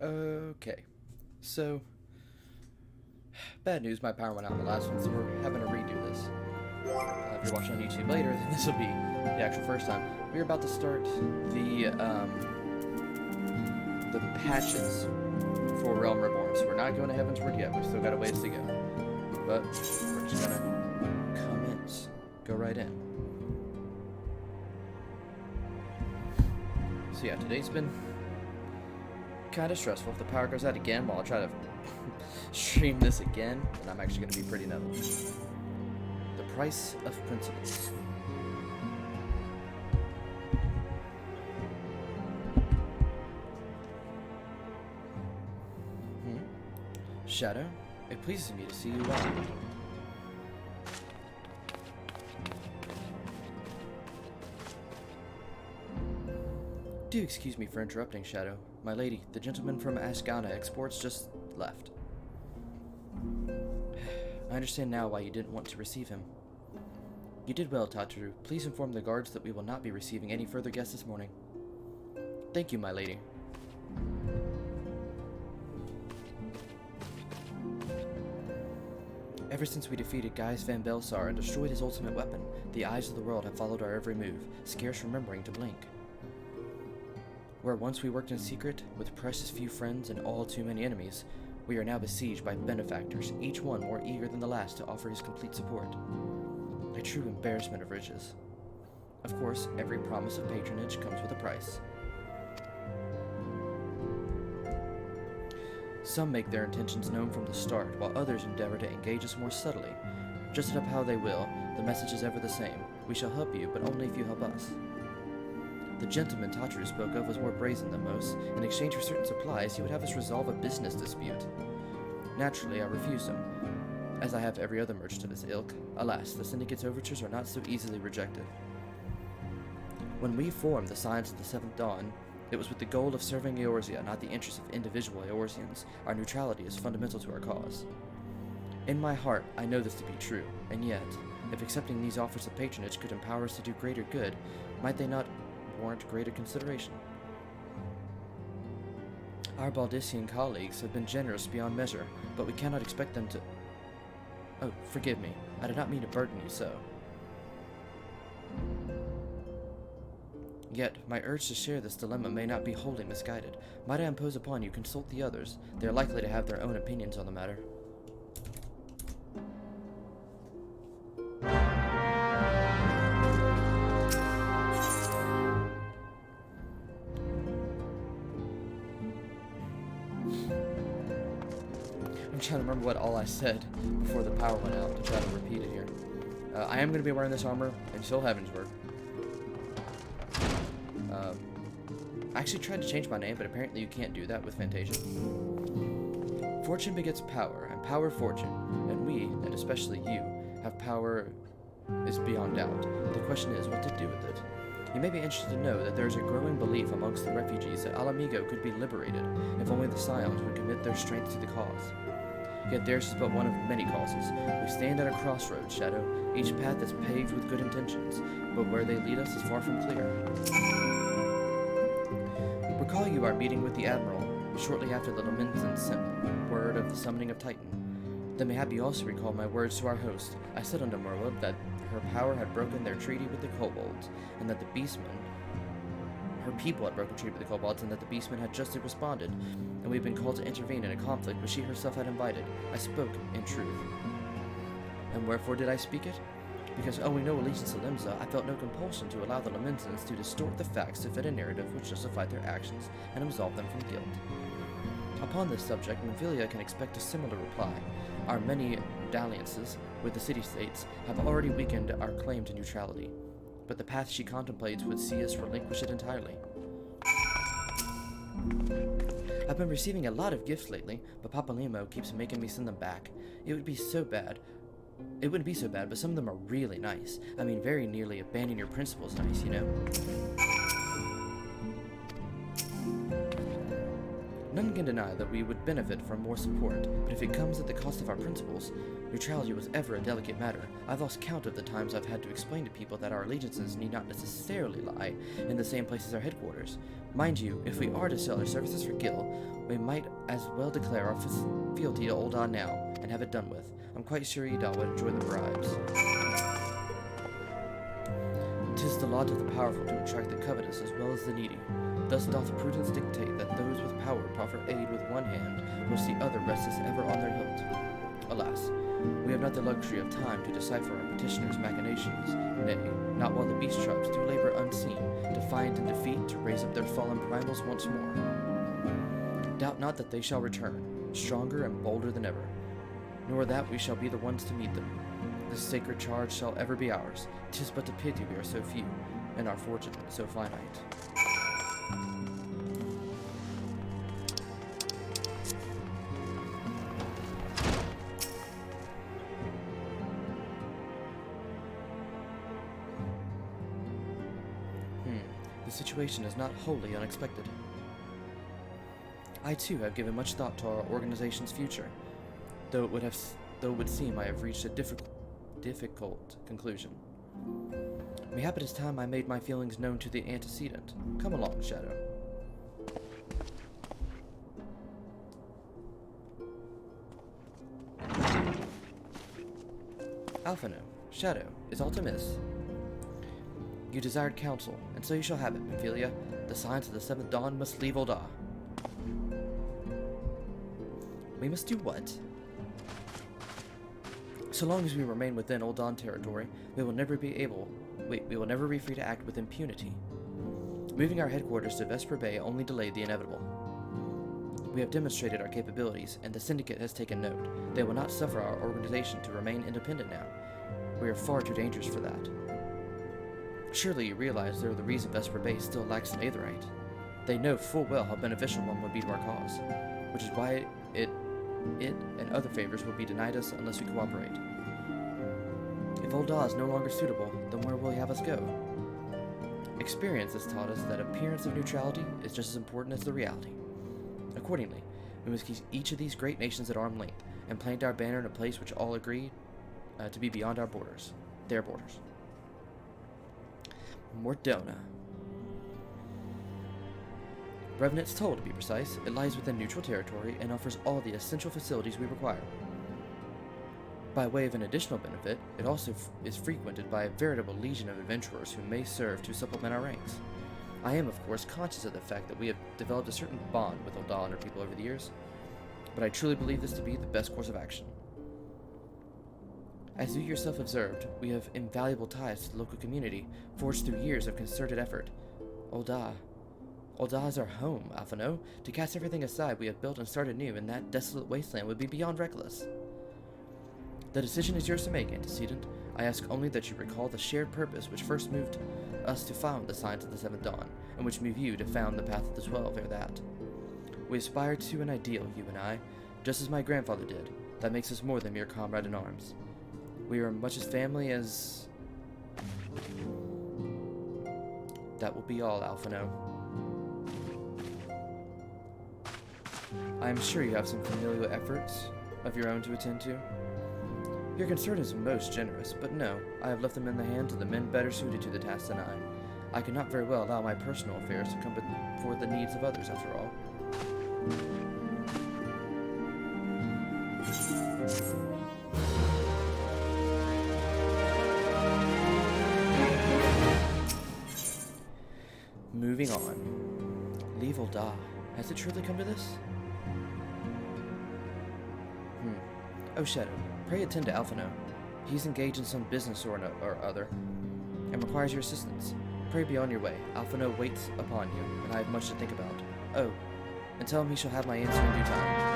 Okay, so bad news, my power went out in the last one, so we're having to redo this. If you're watching on YouTube later, then this will be the actual first time. We're about to start the patches for Realm Reborn. So we're not going to Heavensward yet. We've still got a ways to go, but we're just gonna commence, go right in. So yeah, today's been kind of stressful. If the power goes out again while I try to stream this again, then I'm actually going to be pretty nettled. The price of principles. Shadow, it pleases me to see you well. Do excuse me for interrupting, Shadow. My lady, the gentleman from Ashgana Exports just left. I understand now why you didn't want to receive him. You did well, Tataru. Please inform the guards that we will not be receiving any further guests this morning. Thank you, my lady. Ever since we defeated Gaius Van Belsar and destroyed his ultimate weapon, the eyes of the world have followed our every move, scarce remembering to blink. Where once we worked in secret, with precious few friends and all too many enemies, we are now besieged by benefactors, each one more eager than the last to offer his complete support. A true embarrassment of riches. Of course, every promise of patronage comes with a price. Some make their intentions known from the start, while others endeavor to engage us more subtly. Dress it up how they will, the message is ever the same. We shall help you, but only if you help us. The gentleman Tataru spoke of was more brazen than most. In exchange for certain supplies, he would have us resolve a business dispute. Naturally, I refused him, as I have every other merchant of his ilk. Alas, the Syndicate's overtures are not so easily rejected. When we formed the Science of the Seventh Dawn, it was with the goal of serving Eorzea, not the interests of individual Eorzeans. Our neutrality is fundamental to our cause. In my heart, I know this to be true, and yet, if accepting these offers of patronage could empower us to do greater good, might they not warrant greater consideration? Our Baldician colleagues have been generous beyond measure, but we cannot expect them to... Oh, forgive me. I did not mean to burden you so. Yet, my urge to share this dilemma may not be wholly misguided. Might I impose upon you, consult the others. They are likely to have their own opinions on the matter. I'm trying to remember what all I said before the power went out to try to repeat it here. I am going to be wearing this armor until Heavensward. I actually tried to change my name, but apparently you can't do that with Fantasia. Fortune begets power, and power fortune, and we, and especially you, have power is beyond doubt. The question is what to do with it. You may be interested to know that there is a growing belief amongst the refugees that Alamigo could be liberated if only the Scions would commit their strength to the cause. Yet theirs is but one of many causes. We stand at a crossroads, Shadow. Each path is paved with good intentions, but where they lead us is far from clear. Recall you our meeting with the Admiral, shortly after the Lamentin sent word of the summoning of Titan. Then mayhap you also recall my words to our host. I said unto Merwa that her power had broken their treaty with the kobolds, and that the beastmen... Her people had broken treaty with the kobolds, and that the beastmen had justly responded, and we had been called to intervene in a conflict which she herself had invited. I spoke in truth. And wherefore did I speak it? Because owing no allegiance to Limsa, I felt no compulsion to allow the Lamentans to distort the facts to fit a narrative which justified their actions and absolved them from guilt. Upon this subject, Memphilia can expect a similar reply. Our many dalliances with the city-states have already weakened our claim to neutrality, but the path she contemplates would see us relinquish it entirely. I've been receiving a lot of gifts lately, but Papa Limo keeps making me send them back. It wouldn't be so bad, but some of them are really nice. I mean, very nearly abandon your principles nice, you know? None can deny that we would benefit from more support, but if it comes at the cost of our principles, neutrality was ever a delicate matter. I've lost count of the times I've had to explain to people that our allegiances need not necessarily lie in the same place as our headquarters. Mind you, if we are to sell our services for Gil, we might as well declare our fealty to Ul'dah now, and have it done with. I'm quite sure Ul'dah would enjoy the bribes. 'Tis the lot of the powerful to attract the covetous as well as the needy. Thus doth prudence dictate that those with power proffer aid with one hand, whilst the other resteth ever on their hilt. Alas, we have not the luxury of time to decipher our petitioners' machinations, nay, not while the beast tribes do labor unseen, to find and defeat, to raise up their fallen primals once more. Doubt not that they shall return, stronger and bolder than ever, nor that we shall be the ones to meet them. This sacred charge shall ever be ours. 'Tis but a pity we are so few, and our fortune so finite. The situation is not wholly unexpected. I too have given much thought to our organization's future, though it would seem I have reached a difficult conclusion. Mayhap it is time I made my feelings known to the antecedent. Come along, Shadow. Alphino, Shadow, is all to miss? You desired counsel, and so you shall have it, Memphilia. The signs of the 7th dawn must leave Ul'dah. We must do what? So long as we remain within Ul'dah territory, we will never be free to act with impunity. Moving our headquarters to Vesper Bay only delayed the inevitable. We have demonstrated our capabilities, and the Syndicate has taken note. They will not suffer our organization to remain independent now. We are far too dangerous for that. Surely you realize they're the reason Vesper Bay still lacks an Aetherite. They know full well how beneficial one would be to our cause, which is why it and other favors will be denied us unless we cooperate. If Ul'dah is no longer suitable, then where will he have us go? Experience has taught us that appearance of neutrality is just as important as the reality. Accordingly, we must keep each of these great nations at arm's length, and plant our banner in a place which all agree to be beyond our borders, their borders. Mordona. Revenant's Toll, to be precise. It lies within neutral territory and offers all the essential facilities we require. By way of an additional benefit, it also is frequented by a veritable legion of adventurers who may serve to supplement our ranks. I am, of course, conscious of the fact that we have developed a certain bond with Ul'dah and her people over the years, but I truly believe this to be the best course of action. As you yourself observed, we have invaluable ties to the local community, forged through years of concerted effort. Ul'dah is our home, Alphino. To cast everything aside we have built and started new in that desolate wasteland would be beyond reckless. The decision is yours to make, Antecedent. I ask only that you recall the shared purpose which first moved us to found the Signs of the 7th Dawn, and which moved you to found the Path of the 12 ere that. We aspire to an ideal, you and I, just as my grandfather did. That makes us more than mere comrade in arms. We are much as family as... That will be all, Alphino. I am sure you have some familial efforts of your own to attend to. Your concern is most generous, but no, I have left them in the hands of the men better suited to the task than I. I cannot very well allow my personal affairs to come before the needs of others, after all. Moving on. Leave Ul'dah. Has it truly come to this? Oh, Shadow, pray attend to Alphino. He's engaged in some business or other, and requires your assistance. Pray be on your way. Alphino waits upon you, and I have much to think about. Oh, and tell him he shall have my answer in due time.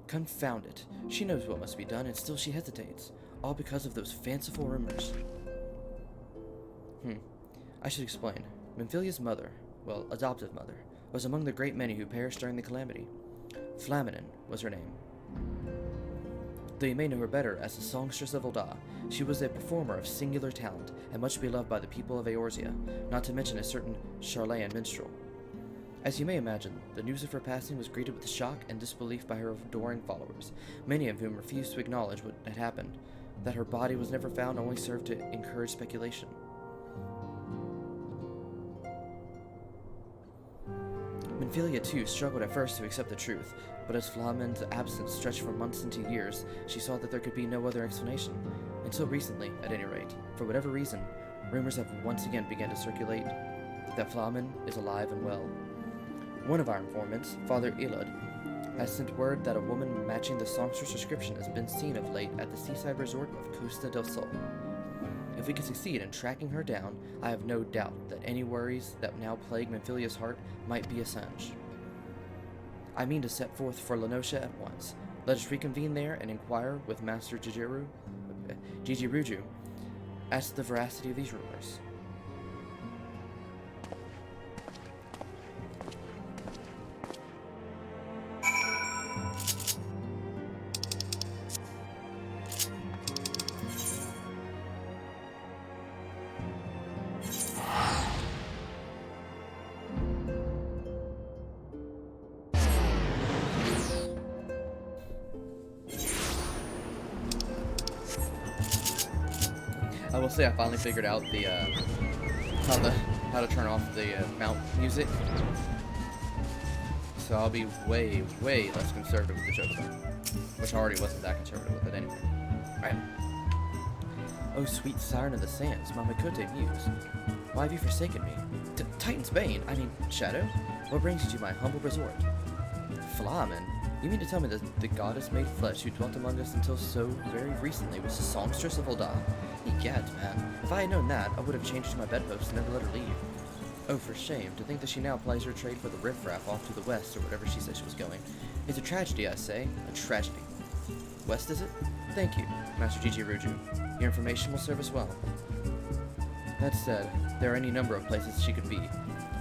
Confound it. She knows what must be done, and still she hesitates. All because of those fanciful rumors. I should explain. Memphilia's mother, well, adoptive mother, was among the great many who perished during the calamity. Flaminin was her name. Though you may know her better as the songstress of Ul'dah, she was a performer of singular talent and much beloved by the people of Eorzea, not to mention a certain Charlayan minstrel. As you may imagine, the news of her passing was greeted with shock and disbelief by her adoring followers, many of whom refused to acknowledge what had happened. That her body was never found only served to encourage speculation. Minfilia, too, struggled at first to accept the truth, but as Flamin's absence stretched for months into years, she saw that there could be no other explanation. Until recently, at any rate, for whatever reason, rumors have once again begun to circulate that Flamin is alive and well. One of our informants, Father Elud, has sent word that a woman matching the songstress description has been seen of late at the seaside resort of Costa del Sol. If we can succeed in tracking her down, I have no doubt that any worries that now plague Minfilia's heart might be assuaged. I mean to set forth for Lenosha at once. Let us reconvene there and inquire with Master Jijiruju as to the veracity of these rumors. I will say I finally figured out the how to turn off the mount music, so I'll be way less conservative with the Chocobo, which I already wasn't that conservative with it anyway. Right. Oh, sweet siren of the sands, my Makote muse, why have you forsaken me? Titan's bane, I mean Shadow. What brings you to my humble resort? Flamin? You mean to tell me that the goddess made flesh who dwelt among us until so very recently was the songstress of Ul'dah? Egad, man. If I had known that, I would have changed to my bedpost and never let her leave. Oh, for shame, to think that she now plies her trade for the riffraff off to the west, or whatever she said she was going. It's a tragedy, I say. A tragedy. West, is it? Thank you, Master Jijiruju. Your information will serve us well. That said, there are any number of places she could be.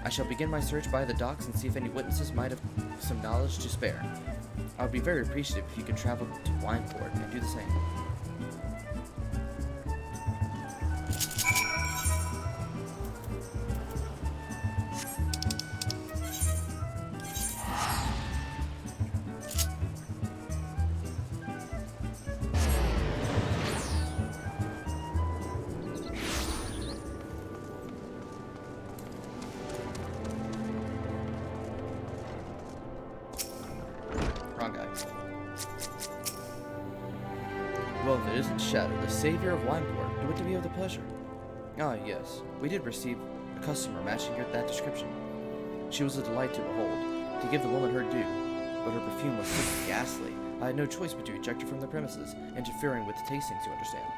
I shall begin my search by the docks and see if any witnesses might have some knowledge to spare. I would be very appreciative if you could travel to Wineport and do the same. Wrong guy. Well, if it isn't Shadow, the savior of Wineport, what do we have the pleasure? Ah, yes. We did receive a customer matching that description. She was a delight to behold, to give the woman her due, but her perfume was so ghastly, I had no choice but to eject her from the premises, interfering with the tastings, you understand.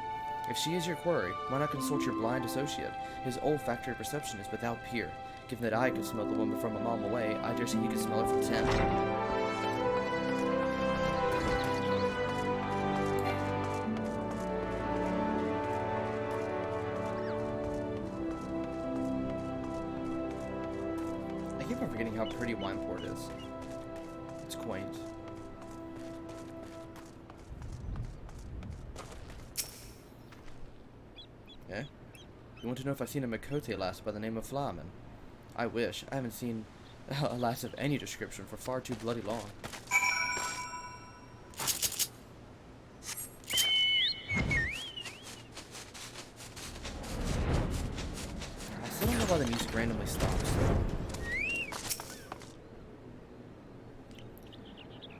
If she is your quarry, why not consult your blind associate? His olfactory perception is without peer. Given that I could smell the woman from a mile away, I dare say he could smell her from 10. I keep on forgetting how pretty Wineport is. It's quaint. Eh? You want to know if I've seen a Makote lass by the name of Flamin? I wish. I haven't seen a lass of any description for far too bloody long. I still don't know why the music randomly stops.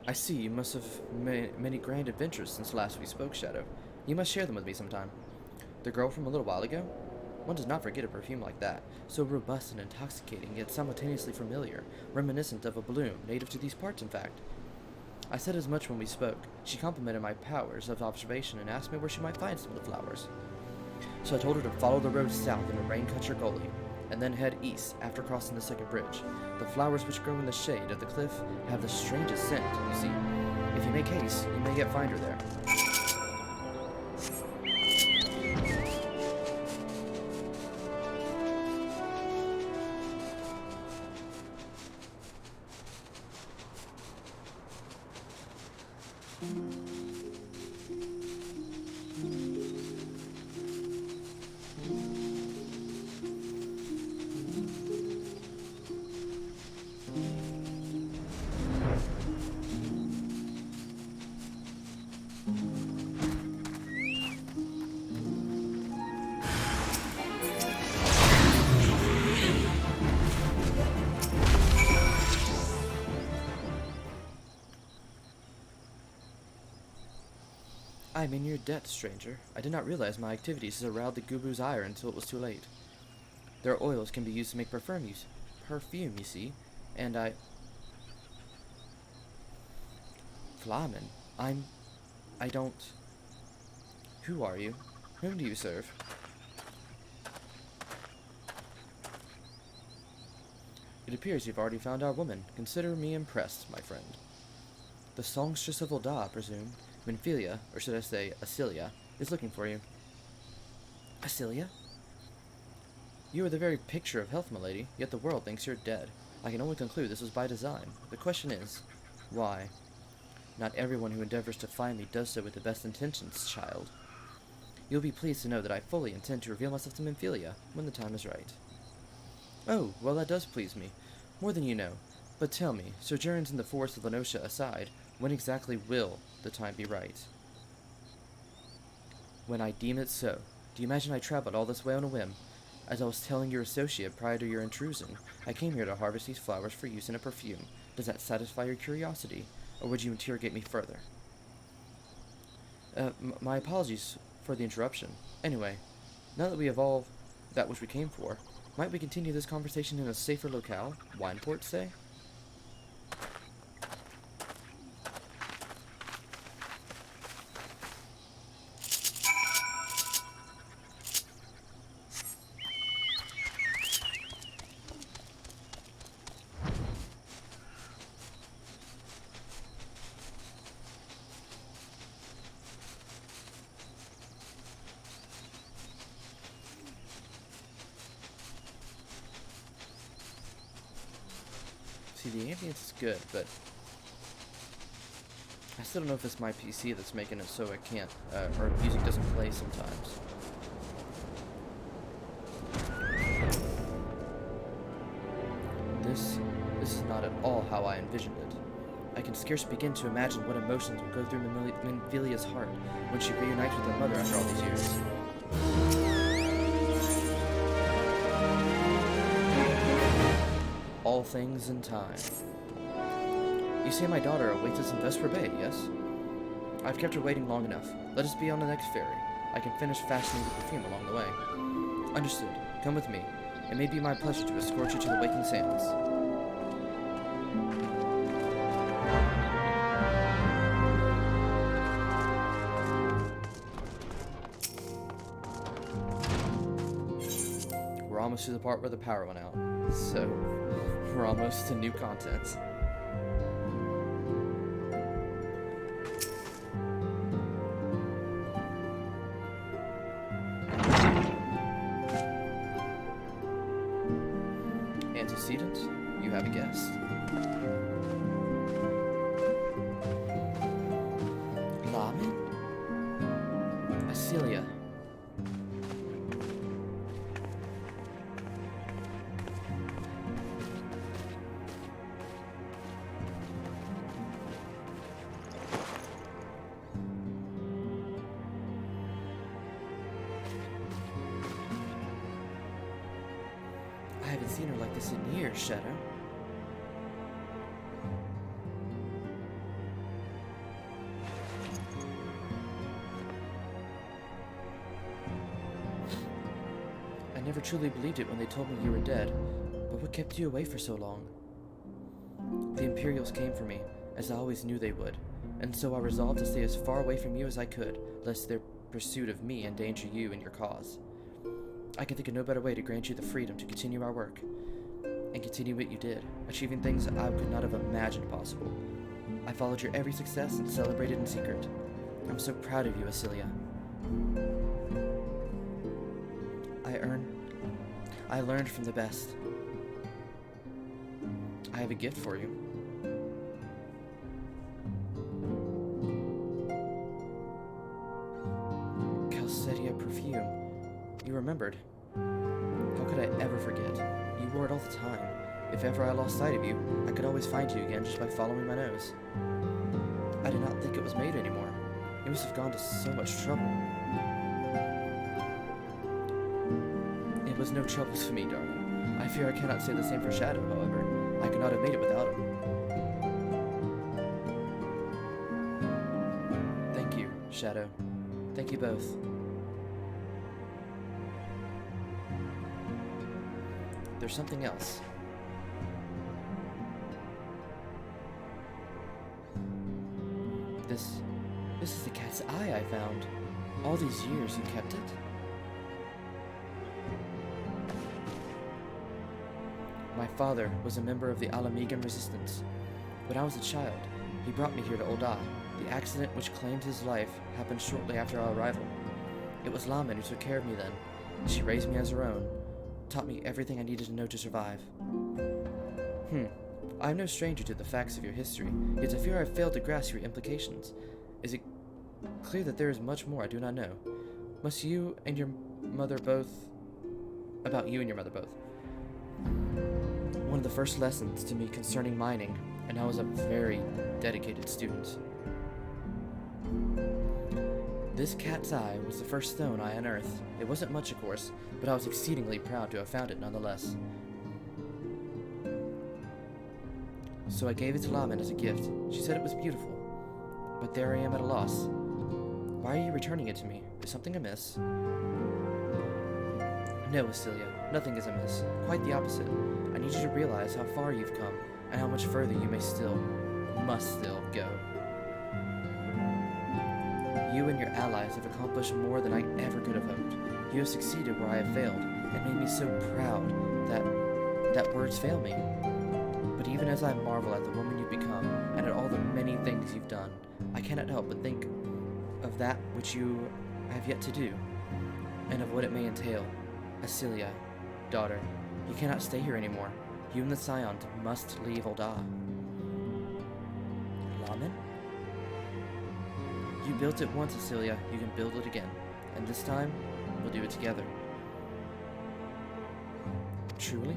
I see you must have many grand adventures since last we spoke, Shadow. You must share them with me sometime. The girl from a little while ago? One does not forget a perfume like that, so robust and intoxicating, yet simultaneously familiar, reminiscent of a bloom, native to these parts, in fact. I said as much when we spoke. She complimented my powers of observation and asked me where she might find some of the flowers. So I told her to follow the road south into Raincutcher Gully, and then head east after crossing the second bridge. The flowers which grow in the shade of the cliff have the strangest scent, you see. If you make haste, you may yet find her there. I am in your debt, stranger. I did not realize my activities had aroused the Gubu's ire until it was too late. Their oils can be used to make perfume, you see, and Flamen, I don't... Who are you? Whom do you serve? It appears you've already found our woman. Consider me impressed, my friend. The songstress of Ulda, I presume. Minfilia, or should I say, Asilia, is looking for you. Asilia? You are the very picture of health, milady, yet the world thinks you're dead. I can only conclude this was by design. The question is, why? Not everyone who endeavors to find me does so with the best intentions, child. You'll be pleased to know that I fully intend to reveal myself to Minfilia when the time is right. Oh, well, that does please me. More than you know. But tell me, sojourns in the forest of Lenosha aside, when exactly will the time be right? When I deem it so. Do you imagine I traveled all this way on a whim? As I was telling your associate prior to your intrusion, I came here to harvest these flowers for use in a perfume. Does that satisfy your curiosity, or would you interrogate me further? My apologies for the interruption. Anyway, now that we have all that which we came for, might we continue this conversation in a safer locale? Wineport, say? See, the ambience is good, but I still don't know if it's my PC that's making it so I can't, or music doesn't play sometimes. This is not at all how I envisioned it. I can scarce begin to imagine what emotions will go through Minfilia's heart when she reunites with her mother after all these years. All things in time. You say my daughter awaits us in Vesper Bay, yes? I've kept her waiting long enough. Let us be on the next ferry. I can finish fastening the perfume along the way. Understood. Come with me. It may be my pleasure to escort you to the Waking Sands. We're almost to the part where the power went out, so we're almost to new content. Antecedent, you have a guest. Lamin? Asilia. I haven't seen her like this in years, Shadow. I never truly believed it when they told me you were dead, but what kept you away for so long? The Imperials came for me, as I always knew they would, and so I resolved to stay as far away from you as I could, lest their pursuit of me endanger you and your cause. I can think of no better way to grant you the freedom to continue our work, and continue what you did, achieving things I could not have imagined possible. I followed your every success and celebrated in secret. I'm so proud of you, Asilia. I learned from the best. I have a gift for you. remembered. How could I ever forget? You wore it all the time. If ever I lost sight of you, I could always find you again just by following my nose. I did not think it was made anymore. You must have gone to so much trouble. It was no trouble to me, darling. I fear I cannot say the same for Shadow, however. I could not have made it without him. Thank you, Shadow. Thank you both. There's something else. This is the cat's eye I found. All these years you kept it? My father was a member of the Alamegan resistance. When I was a child, he brought me here to Ul'dah. The accident which claimed his life happened shortly after our arrival. It was Laman who took care of me then. She raised me as her own, taught me everything I needed to know to survive. I am no stranger to the facts of your history, yet I fear I have failed to grasp your implications. Is it clear that there is much more I do not know? About you and your mother both. One of the first lessons to me concerning mining, and I was a very dedicated student. This cat's eye was the first stone I unearthed. It wasn't much, of course, but I was exceedingly proud to have found it nonetheless. So I gave it to Laman as a gift. She said it was beautiful. But there I am at a loss. Why are you returning it to me? Is something amiss? No, Celia, nothing is amiss. Quite the opposite. I need you to realize how far you've come, and how much further you must still go. You and your allies have accomplished more than I ever could have hoped. You have succeeded where I have failed, and made me so proud that words fail me. But even as I marvel at the woman you've become, and at all the many things you've done, I cannot help but think of that which you have yet to do, and of what it may entail. Asilia, daughter, you cannot stay here anymore. You and the Scions must leave Ul'dah. Laman? You built it once, Asilia. You can build it again. And this time, we'll do it together. Truly?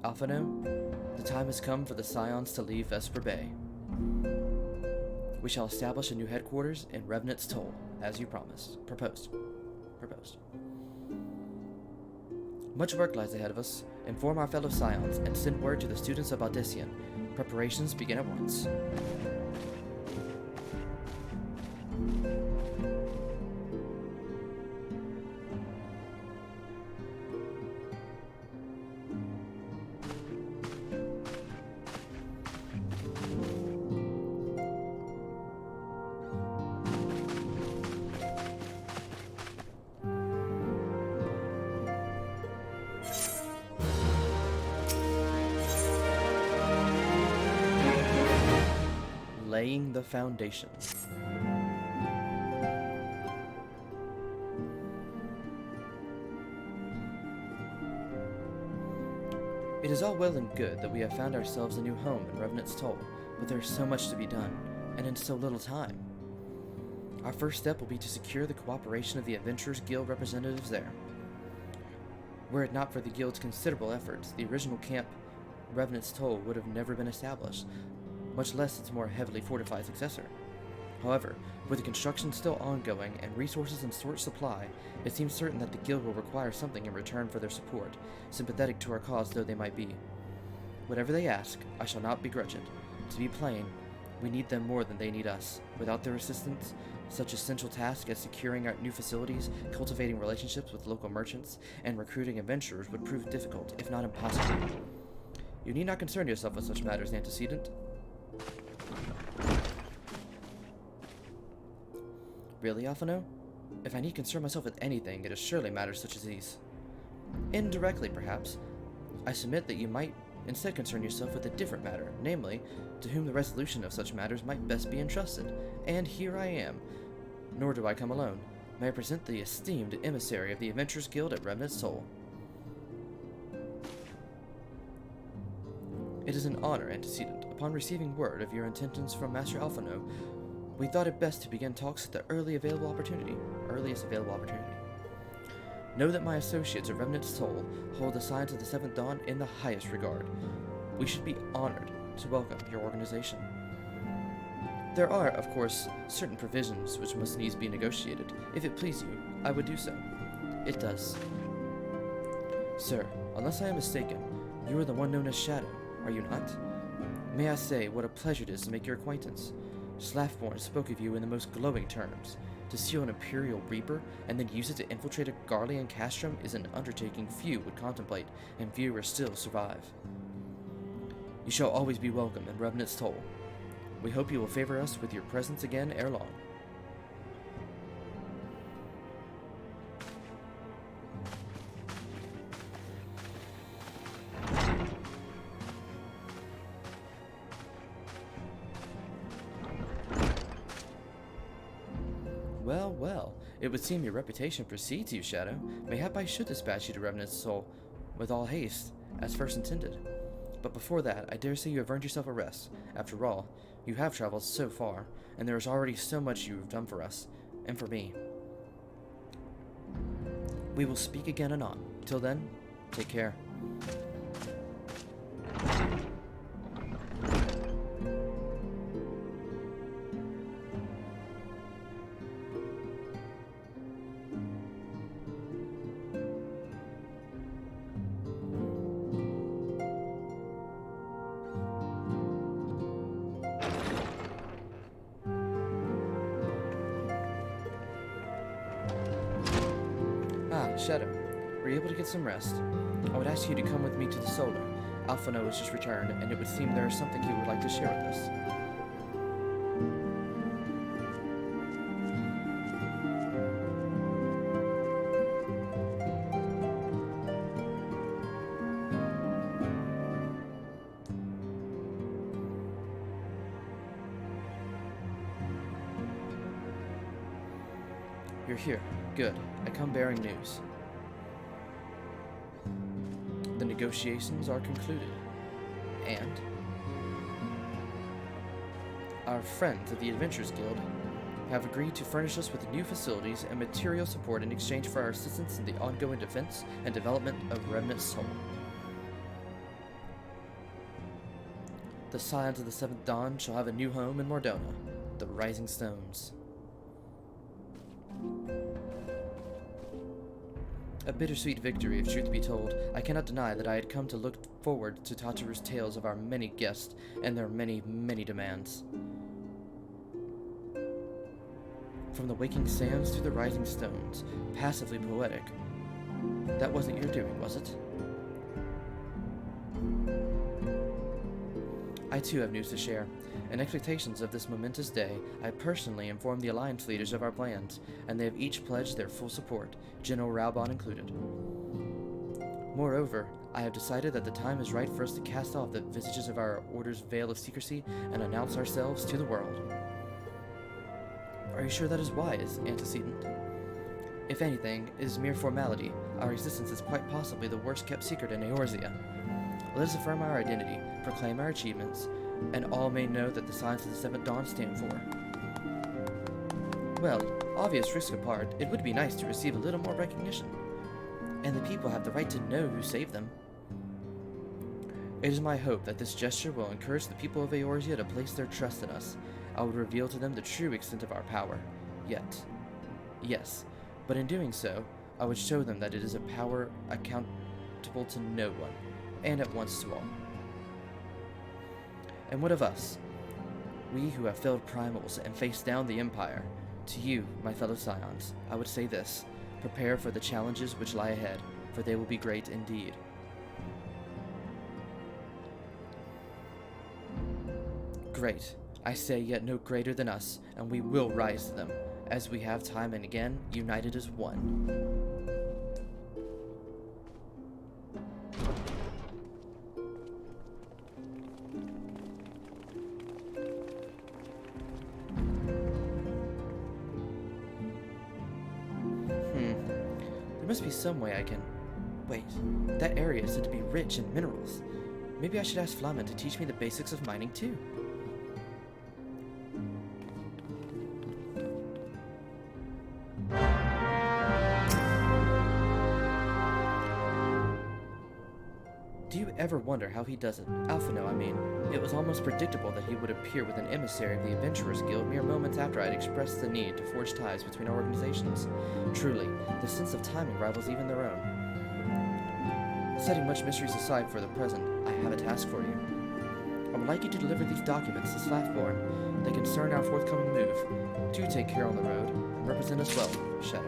Alphino, the time has come for the Scions to leave Vesper Bay. We shall establish a new headquarters in Revenant's Toll, as you proposed. Much work lies ahead of us. Inform our fellow Scions and send word to the students of Audition. Preparations begin at once. Laying the foundation. It is all well and good that we have found ourselves a new home in Revenant's Toll, but there is so much to be done, and in so little time. Our first step will be to secure the cooperation of the Adventurers Guild representatives there. Were it not for the Guild's considerable efforts, the original camp, Revenant's Toll, would have never been established, much less its more heavily fortified successor. However, with the construction still ongoing and resources in short supply, it seems certain that the Guild will require something in return for their support, sympathetic to our cause though they might be. Whatever they ask, I shall not begrudge it. To be plain, we need them more than they need us. Without their assistance, such essential tasks as securing our new facilities, cultivating relationships with local merchants, and recruiting adventurers would prove difficult, if not impossible. You need not concern yourself with such matters, antecedent. Really, Alphino? If I need concern myself with anything, it is surely matters such as these. Indirectly, perhaps. I submit that you might instead concern yourself with a different matter, namely, to whom the resolution of such matters might best be entrusted. And here I am. Nor do I come alone. May I present the esteemed emissary of the Adventurers Guild at Revenant's Toll. It is an honor, antecedent. Upon receiving word of your intentions from Master Alphano, we thought it best to begin talks at the earliest available opportunity. Know that my associates of Remnant Soul hold the signs of the Seventh Dawn in the highest regard. We should be honored to welcome your organization. There are, of course, certain provisions which must needs be negotiated. If it please you, I would do so. It does. Sir, unless I am mistaken, you are the one known as Shadow, are you not? May I say what a pleasure it is to make your acquaintance. Slaffborn spoke of you in the most glowing terms. To steal an Imperial Reaper and then use it to infiltrate a Garlean castrum is an undertaking few would contemplate, and fewer still survive. You shall always be welcome in Revenant's Toll. We hope you will favor us with your presence again ere long. Well, well, it would seem your reputation precedes you, Shadow. Mayhap I should dispatch you to Revenant's Soul with all haste, as first intended. But before that, I dare say you have earned yourself a rest. After all, you have traveled so far, and there is already so much you have done for us, and for me. We will speak again anon. Till then, take care. Shadow, were you able to get some rest? I would ask you to come with me to the Solar. Alphano has just returned, and it would seem there is something he would like to share with us. You're here. Good. I come bearing news. The negotiations are concluded, and our friends of the Adventurers Guild have agreed to furnish us with new facilities and material support in exchange for our assistance in the ongoing defense and development of Remnant Soul. The Scions of the Seventh Dawn shall have a new home in Mordona, the Rising Stones. A bittersweet victory, if truth be told. I cannot deny that I had come to look forward to Tataru's tales of our many guests and their many, many demands. From the waking sands to the rising stones, passively poetic. That wasn't your doing, was it? I too have news to share. In expectations of this momentous day, I personally informed the Alliance leaders of our plans, and they have each pledged their full support, General Raubon included. Moreover, I have decided that the time is right for us to cast off the visages of our Order's veil of secrecy and announce ourselves to the world. Are you sure that is wise, antecedent? If anything, it is mere formality. Our existence is quite possibly the worst-kept secret in Eorzea. Let us affirm our identity, proclaim our achievements, and all may know that the signs of the Seventh Dawn stand for. Well, obvious risk apart, it would be nice to receive a little more recognition. And the people have the right to know who saved them. It is my hope that this gesture will encourage the people of Eorzea to place their trust in us. I will reveal to them the true extent of our power. Yet. Yes, but in doing so, I would show them that it is a power accountable to no one, and at once to all. And what of us? We who have felled primals and faced down the Empire. To you, my fellow scions, I would say this: prepare for the challenges which lie ahead, for they will be great indeed. Great. I say yet no greater than us, and we will rise to them, as we have time and again, united as one. There must be some way I can... Wait, that area is said to be rich in minerals. Maybe I should ask Flamen to teach me the basics of mining too. Do you ever wonder how he does it? Alphino, I mean. It was almost predictable that he would appear with an emissary of the Adventurers Guild mere moments after I had expressed the need to forge ties between our organizations. Truly, the sense of timing rivals even their own. Setting much mysteries aside for the present, I have a task for you. I would like you to deliver these documents to Slathborn. They concern our forthcoming move. Do take care on the road, and represent us well, Shadow.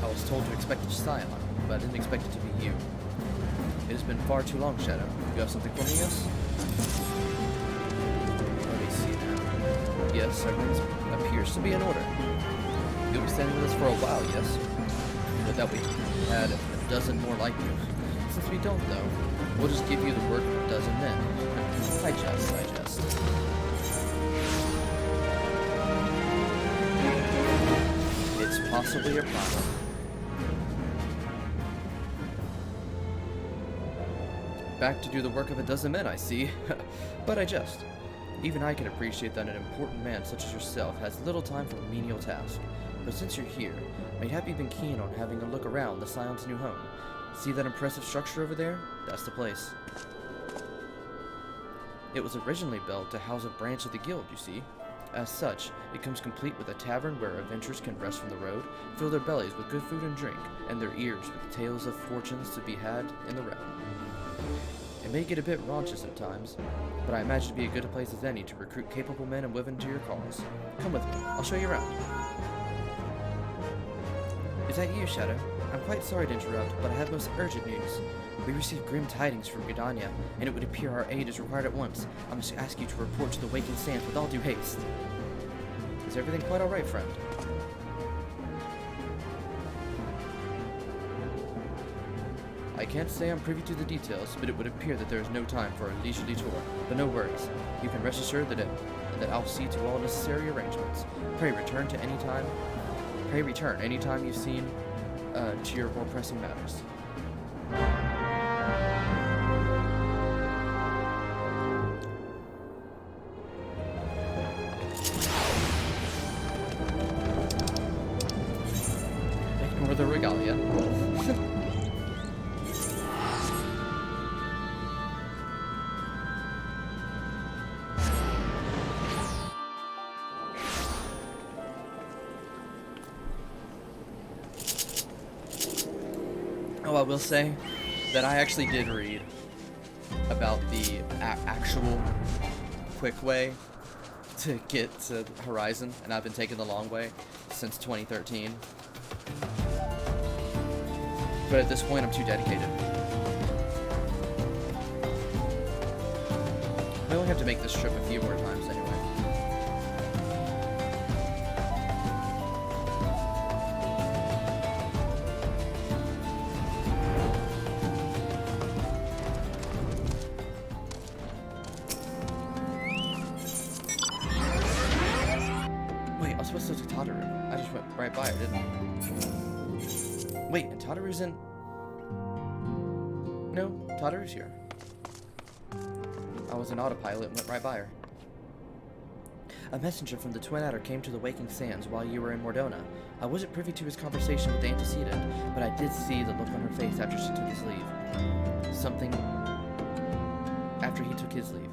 I was told to expect a Scion, but I didn't expect it to be you. It has been far too long, Shadow. You have something for me, yes? Let me see now. Yes, everything appears to be in order. You'll be staying with us for a while, yes? But that we had a dozen more like you. Since we don't, though, we'll just give you the work of a dozen men. I jest. It's possibly a problem. Back to do the work of a dozen men, I see. But I jest. Even I can appreciate that an important man such as yourself has little time for menial tasks. But since you're here, mayhap you've been keen on having a look around the Scion's new home. See that impressive structure over there? That's the place. It was originally built to house a branch of the guild, you see. As such, it comes complete with a tavern where adventurers can rest from the road, fill their bellies with good food and drink, and their ears with tales of fortunes to be had in the realm. It may get a bit raunchous at times, but I imagine to be as good a place as any to recruit capable men and women to your cause. Come with me, I'll show you around. Is that you, Shadow? I'm quite sorry to interrupt, but I have most urgent news. We received grim tidings from Gridania, and it would appear our aid is required at once. I must ask you to report to the Waking Sands with all due haste. Is everything quite alright, friend? I can't say I'm privy to the details, but it would appear that there is no time for a leisurely tour. But no worries. You can rest assured that I'll see to all necessary arrangements. Pray return anytime you've seen to your more pressing matters. Ignore the regalia. Oh, I will say that I actually did read about the actual quick way to get to Horizon, and I've been taking the long way since 2013. But at this point, I'm too dedicated. I only have to make this trip a few more times anyway. Supposed to go to Tataru. I just went right by her, didn't I? Wait, and Tataru's in... No, Tataru's here. I was an autopilot and went right by her. A messenger from the Twin Adder came to the Waking Sands while you were in Mordona. I wasn't privy to his conversation with the antecedent, but I did see the look on her face after she took his leave. After he took his leave.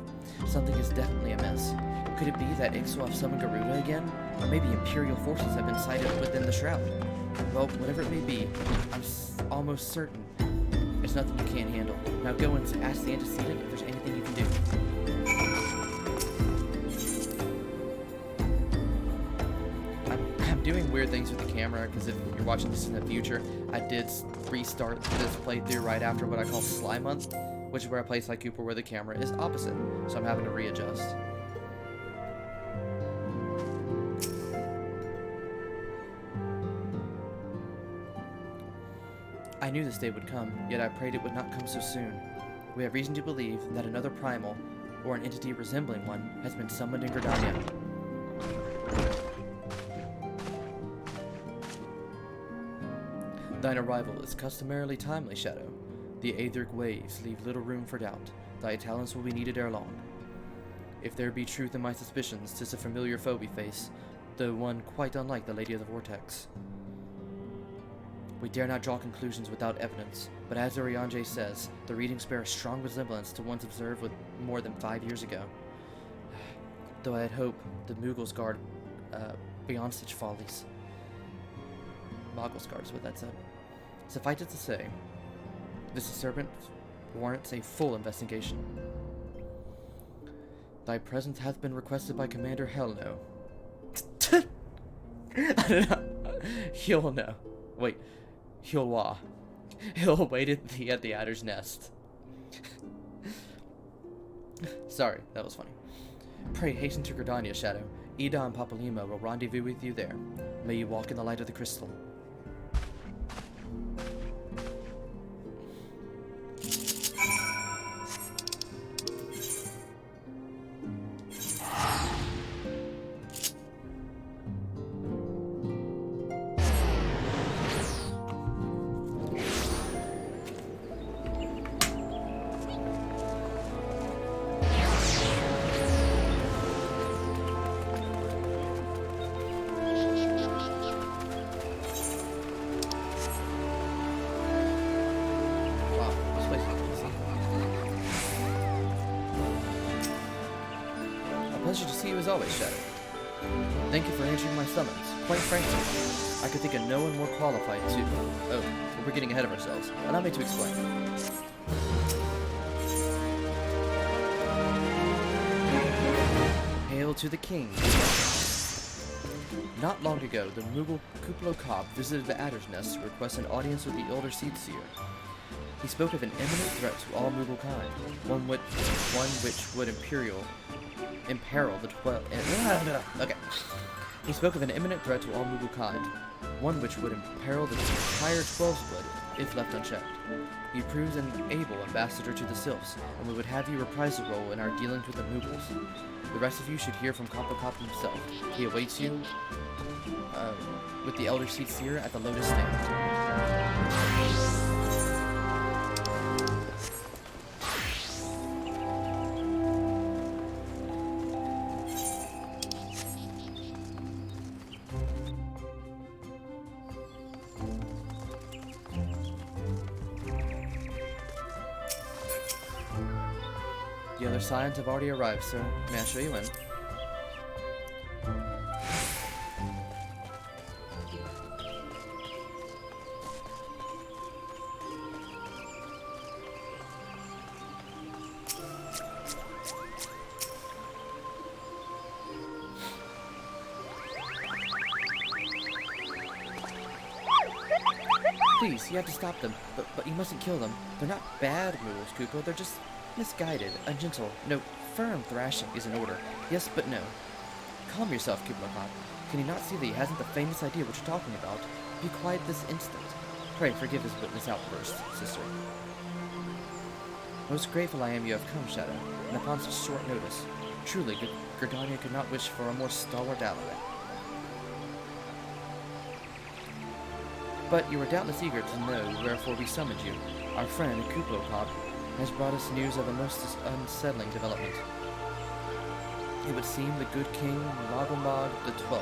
Something is definitely amiss. Could it be that XIV summoned Garuda again? Or maybe Imperial forces have been sighted within the Shroud? Well, whatever it may be, I'm almost certain it's nothing you can't handle. Now go and ask the antecedent if there's anything you can do. I'm doing weird things with the camera, because if you're watching this in the future, I did restart this playthrough right after what I call Sly Month, which is where I play Sly Cooper where the camera is opposite, so I'm having to readjust. knew this day would come, yet I prayed it would not come so soon. We have reason to believe that another primal, or an entity resembling one, has been summoned in Gridania. Thine arrival is customarily timely, Shadow. The aetheric waves leave little room for doubt. Thy talents will be needed ere long. If there be truth in my suspicions, 'tis a familiar foe we face, though one quite unlike the Lady of the Vortex. We dare not draw conclusions without evidence, but as Oriange says, the readings bear a strong resemblance to ones observed with more than 5 years ago. Though I had hoped the Muggles guard beyond such follies. Muggles guard is what that said. Suffice it to say, this disturbance warrants a full investigation. Thy presence hath been requested by Commander Hellno. I don't know. He'll know. Wait. He'll awaited thee at the Adder's Nest. Sorry, that was funny. Pray hasten to Gridania, Shadow. Ida and Papalima will rendezvous with you there. May you walk in the light of the crystal. Pleasure to see you as always, Shadow. Thank you for answering my summons. Quite frankly, I could think of no one more qualified to... Oh, we're getting ahead of ourselves. Allow me to explain. Hail to the king. Not long ago, the Moogle Kuplo Cobb visited the Adder's Nest to request an audience with the Elder Seed Seer. He spoke of an imminent threat to all Moogle kind, one which would imperil the 12. Okay. He spoke of an imminent threat to all Moogle kind, one which would imperil the entire 12 split if left unchecked. He proves an able ambassador to the Sylphs, and we would have you reprise the role in our dealings with the Moogles. The rest of you should hear from Coppercop himself. He awaits you with the Elder Seed Seer at the Lotus Stand. The other Scions have already arrived, sir. May I show you in? Please, you have to stop them, but you mustn't kill them. They're not bad Moogles, Kupo. They're just misguided. A gentle, no, firm thrashing is in order. Yes, but no. Calm yourself, Kublai. Can you not see that he hasn't the faintest idea what you're talking about? Be quiet this instant. Pray forgive his witness outburst, sister. Most grateful I am you have come, Shadow, and upon such short notice. Truly, Gridania could not wish for a more stalwart ally. But you were doubtless eager to know wherefore we summoned you. Our friend, Kublai, has brought us news of a most unsettling development. It would seem the good King Magomag XII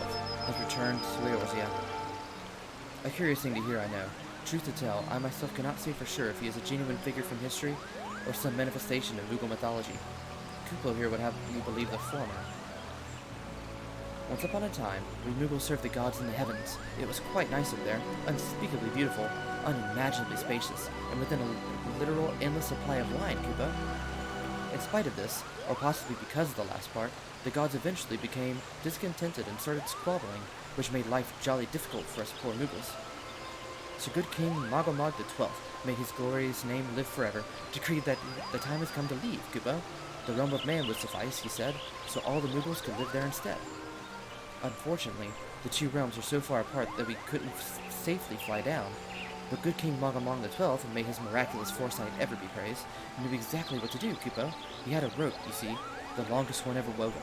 has returned to Eorzea. A curious thing to hear, I know. Truth to tell, I myself cannot say for sure if he is a genuine figure from history or some manifestation of Moogle mythology. Kuplo here would have me believe the former. Once upon a time, we Moogles served the gods in the heavens. It was quite nice up there, unspeakably beautiful, unimaginably spacious, and within a literal endless supply of wine, Kupo. In spite of this, or possibly because of the last part, the gods eventually became discontented and started squabbling, which made life jolly difficult for us poor Moogles. So good King Magomag XII, may his glorious name live forever, decreed that the time has come to leave, Kupo. The realm of man would suffice, he said, so all the Moogles could live there instead. Unfortunately, the two realms are so far apart that we couldn't safely fly down. But good King Magamong XII, and may his miraculous foresight ever be praised, knew exactly what to do, Kupo. He had a rope, you see, the longest one ever woven.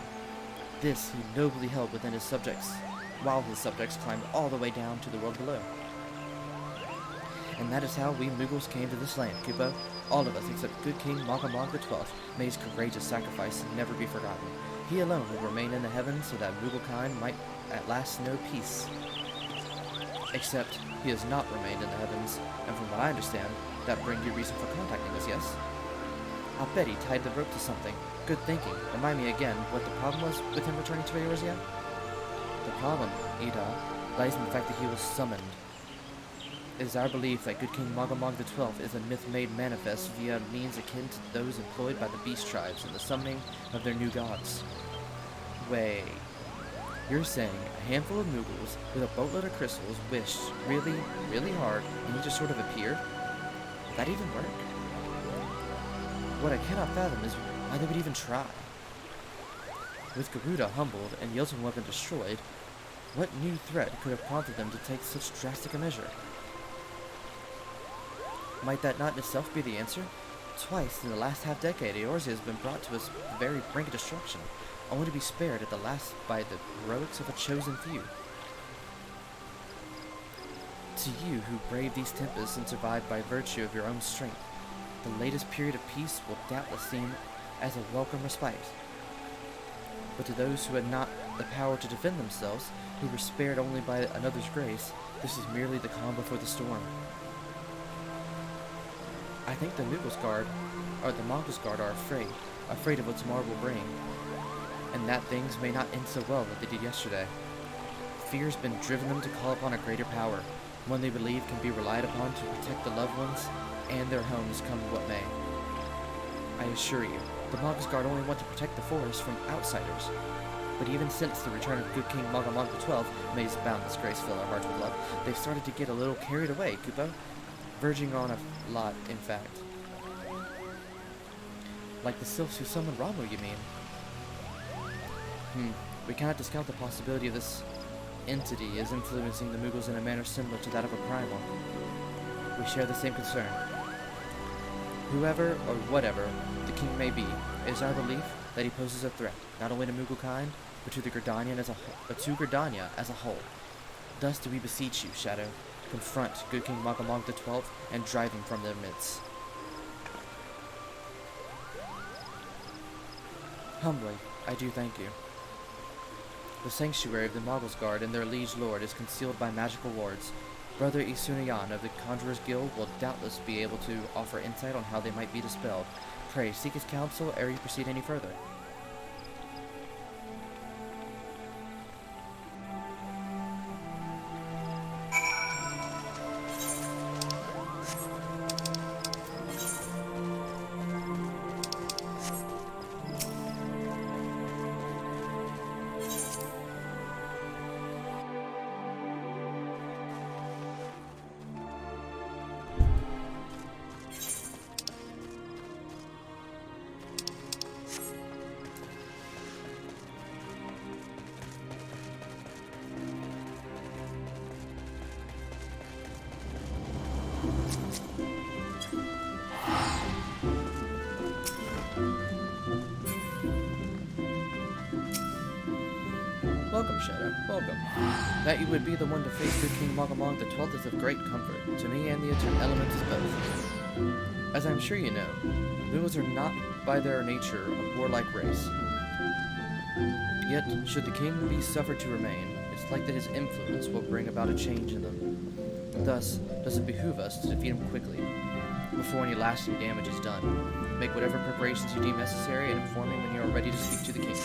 This he nobly held within his subjects, while his subjects climbed all the way down to the world below. And that is how we Muggles came to this land, Kupo. All of us except good King Magamong XII. May his courageous sacrifice never be forgotten. He alone will remain in the heavens so that Mugglekind might at last know peace. Except he has not remained in the heavens, and from what I understand, that brings you reason for contacting us, yes? I'll bet he tied the rope to something. Good thinking. Remind me again what the problem was with him returning to Eorzea? The problem, Ida, lies in the fact that he was summoned. It is our belief that good King Magamong XII is a myth made manifest via means akin to those employed by the beast tribes in the summoning of their new gods. Wait. You're saying a handful of Muggles with a boatload of crystals wished really, really hard and he just sort of appeared? Would that even work? What I cannot fathom is why they would even try. With Garuda humbled and Yelton weapon destroyed, what new threat could have prompted them to take such drastic a measure? Might that not in itself be the answer? Twice in the last half-decade, Eorzea has been brought to its very brink of destruction, only to be spared at the last by the heroics of a chosen few. To you who braved these tempests and survived by virtue of your own strength, the latest period of peace will doubtless seem as a welcome respite. But to those who had not the power to defend themselves, who were spared only by another's grace, this is merely the calm before the storm. I think the Mongol's Guard are afraid of what tomorrow will bring, and that things may not end so well that they did yesterday. Fear's been driven them to call upon a greater power, one they believe can be relied upon to protect the loved ones and their homes come what may. I assure you, the Mongol's Guard only want to protect the forest from outsiders, but even since the return of good King Magamong XII, may his boundless grace fill our hearts with love, they've started to get a little carried away, Kupo. Verging on a lot, in fact. Like the sylphs who summoned Ramu, you mean? We cannot discount the possibility of this entity as influencing the Muggles in a manner similar to that of a primal. We share the same concern. Whoever or whatever the king may be, it is our belief that he poses a threat, not only to Mugglekind, but to Gridania as a whole. Thus do we beseech you, Shadow. Confront good King Magamong XII and drive him from their midst. Humbly, I do thank you. The sanctuary of the Mongol's Guard and their liege lord is concealed by magical wards. Brother Isunayan of the Conjurer's Guild will doubtless be able to offer insight on how they might be dispelled. Pray, seek his counsel ere you proceed any further. Welcome, Shadow. Welcome. That you would be the one to face good King Magamong XII is of great comfort, to me and the elements both. As I'm sure you know, Muggles are not by their nature a warlike race. Yet, should the king be suffered to remain, it's like that his influence will bring about a change in them. Thus, does it behoove us to defeat him quickly, before any lasting damage is done. Make whatever preparations you deem necessary and inform me when you are ready to speak to the king.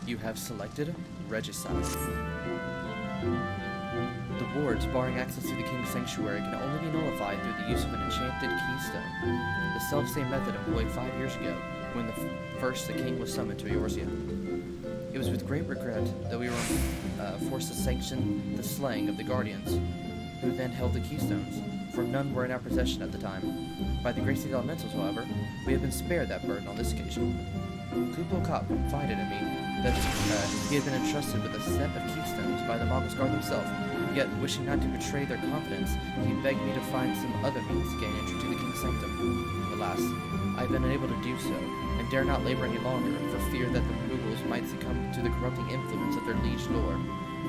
You have selected Regicide. The wards barring access to the king's sanctuary can only be nullified through the use of an enchanted keystone, the self-same method employed 5 years ago, when first the king was summoned to Eorzea. It was with great regret that we were forced to sanction the slaying of the guardians, who then held the keystones, for none were in our possession at the time. By the grace of the elementals, however, we have been spared that burden on this occasion. Kupo Kop confided in me that he had been entrusted with a set of keystones by the Magus Guard himself. Yet, wishing not to betray their confidence, he begged me to find some other means to gain entry to the King's sanctum. Alas, I have been unable to do so, and dare not labor any longer, for fear that the Mughals might succumb to the corrupting influence of their liege lord.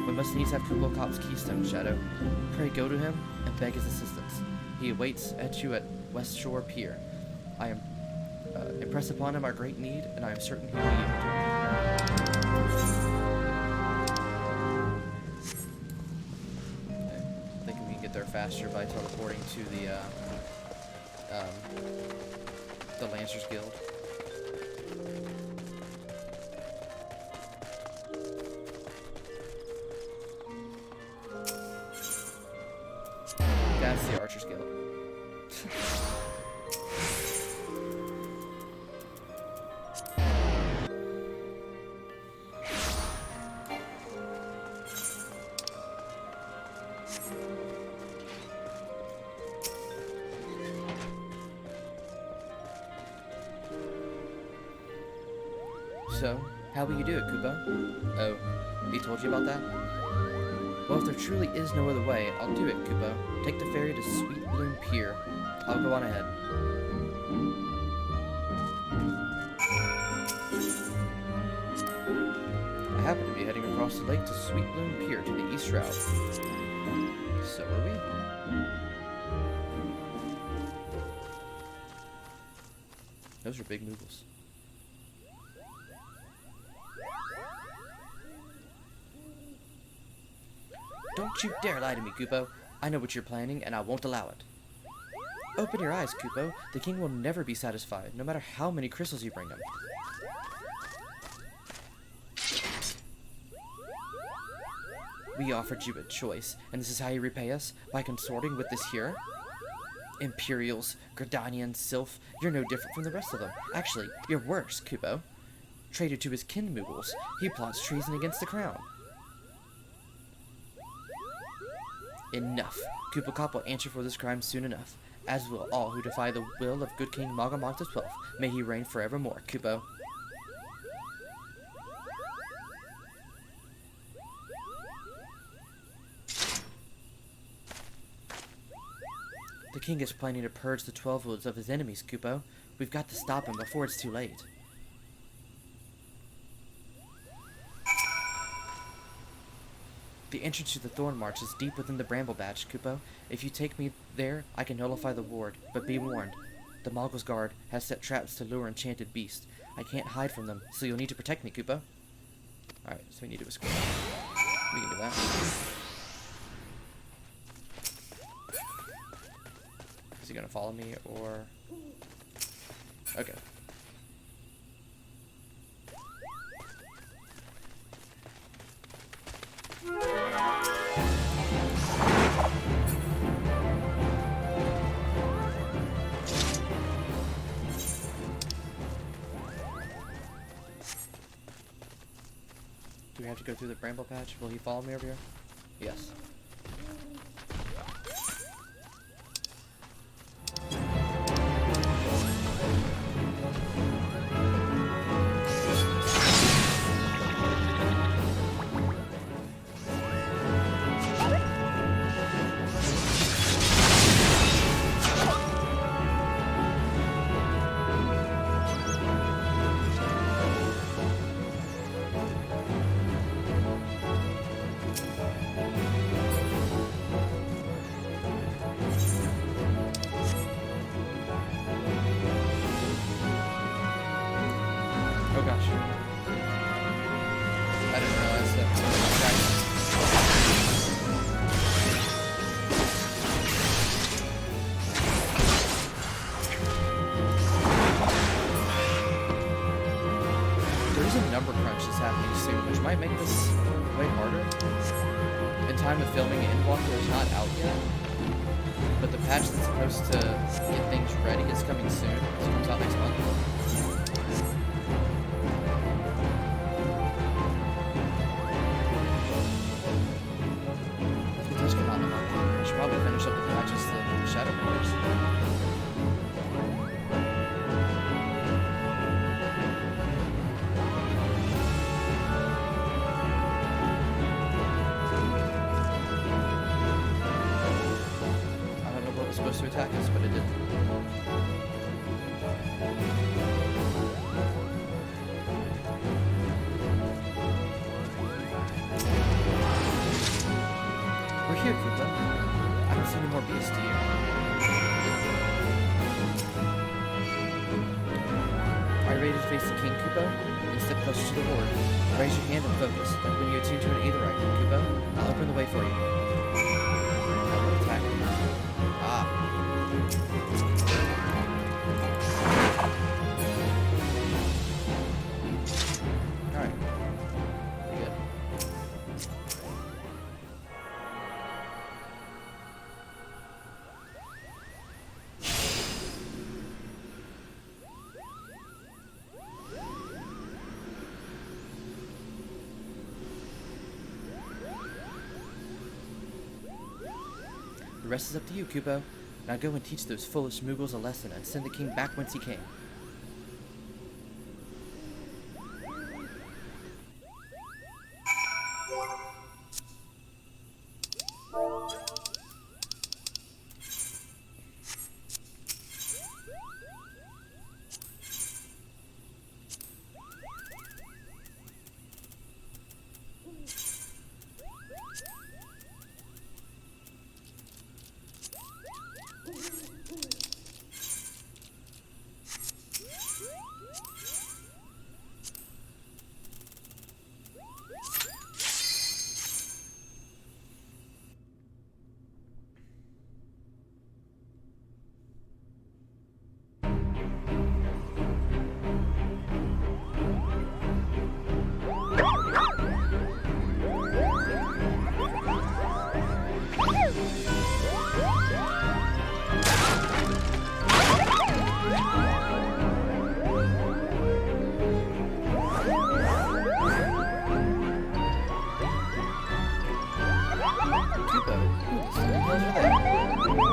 We must needs have Kublai-Khop's keystone, Shadow. Pray go to him and beg his assistance. He awaits at you at West Shore Pier. I am impress upon him our great need, and I am certain he will yield. Thinking we can get there faster by teleporting to the Lancers Guild. That's the Archers Guild. So, how will you do it, Kupo? Oh, he told you about that? Well, if there truly is no other way, I'll do it, Kupo. Take the ferry to Sweet Bloom Pier. I'll go on ahead. I happen to be heading across the lake to Sweet Bloom Pier to the east route. So are we. Those are big noodles. Don't you dare lie to me, Kupo. I know what you're planning, and I won't allow it. Open your eyes, Kupo. The king will never be satisfied, no matter how many crystals you bring him. We offered you a choice, and this is how you repay us? By consorting with this here? Imperials, Gridanians, Sylph, you're no different from the rest of them. Actually, you're worse, Kupo. Traitor to his kin Mughals, he plots treason against the crown. Enough. Kublai-Khop will answer for this crime soon enough, as will all who defy the will of good King Magamont XII. May he reign forevermore, Kupo. The king is planning to purge the 12 Woods of his enemies, Kupo. We've got to stop him before it's too late. The entrance to the Thorn March is deep within the Bramble Batch, Kupo. If you take me there, I can nullify the ward, but be warned. The Magus Guard has set traps to lure enchanted beasts. I can't hide from them, so you'll need to protect me, Kupo. Alright, so we need to escape. We can do that. Is he gonna follow me, or... Okay. Do we have to go through the Bramble Patch? Will he follow me over here? Yes. Oh gosh. I didn't realize that. There's a number crunch that's happening soon, which might make this way harder. In time of filming, Endwalker is not out yet, but the patch that's supposed to get things ready is coming soon. It comes out next month. Probably finish up the patches to the Shadow Brothers. supposed to attack us, but it didn't. We're here, Koopa. I don't see any more beasts, do you? Are you ready to face the king, Koopa? Then step closer to the board. Raise your hand and focus, like when you attune to an aetherite, Koopa. I'll open the way for you. I will attack you. Ah. Alright. Pretty good. The rest is up to you, Koopa. Now go and teach those foolish Moogles a lesson and send the king back whence he came.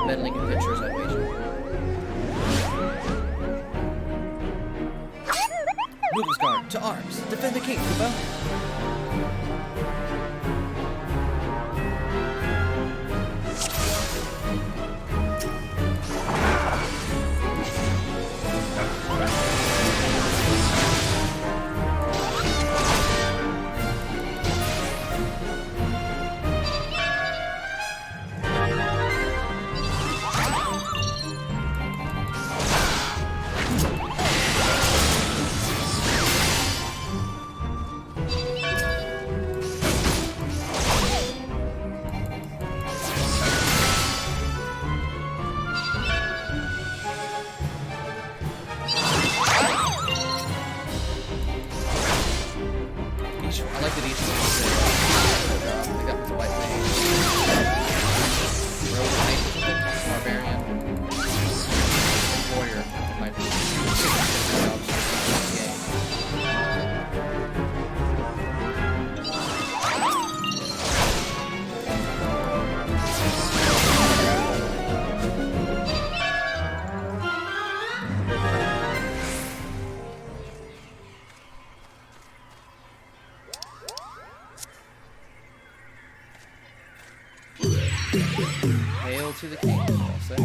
Meddling adventurers, I wager. Moogle's Guard, to arms! Defend the king, Koopa! I like that each of them is I got the white mage. Rogue knight, barbarian, and warrior might be. Hail to the king, I'll say.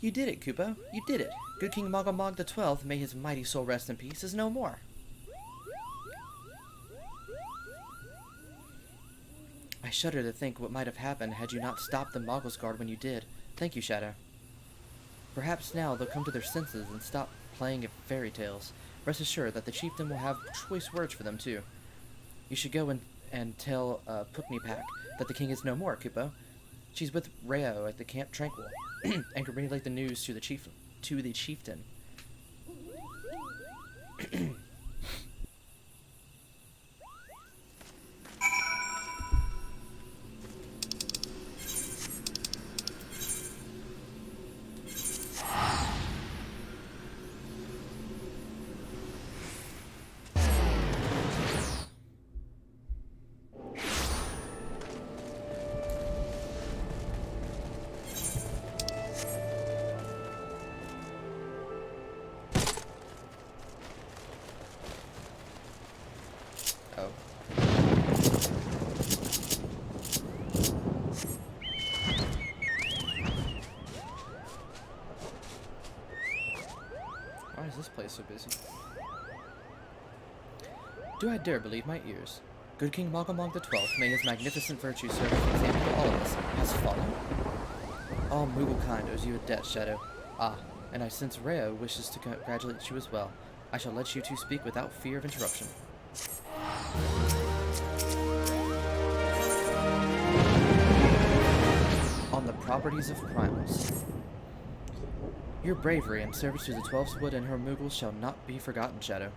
You did it, Kupo. You did it. Good King Mogomog the 12th, may his mighty soul rest in peace, is no more. I shudder to think what might have happened had you not stopped the Moggle's Guard when you did. Thank you, Shadow. Perhaps now they'll come to their senses and stop playing at fairy tales. Rest assured that the chieftain will have choice words for them, too. You should go and tell Puknipak that the king is no more, Kupo. She's with Reo at the Camp Tranquil, and can relay the news to the chieftain. Oh. Why is this place so busy? Do I dare believe my ears? Good King Mogomog the 12th, may his magnificent virtue serve as an example to all of us, has fallen? All Moogle kind owes you a debt, Shadow. Ah, and I sense Reo wishes to congratulate you as well. I shall let you two speak without fear of interruption. On the properties of primals. Your bravery and service to the 12th Wood and her Moogles shall not be forgotten, Shadow.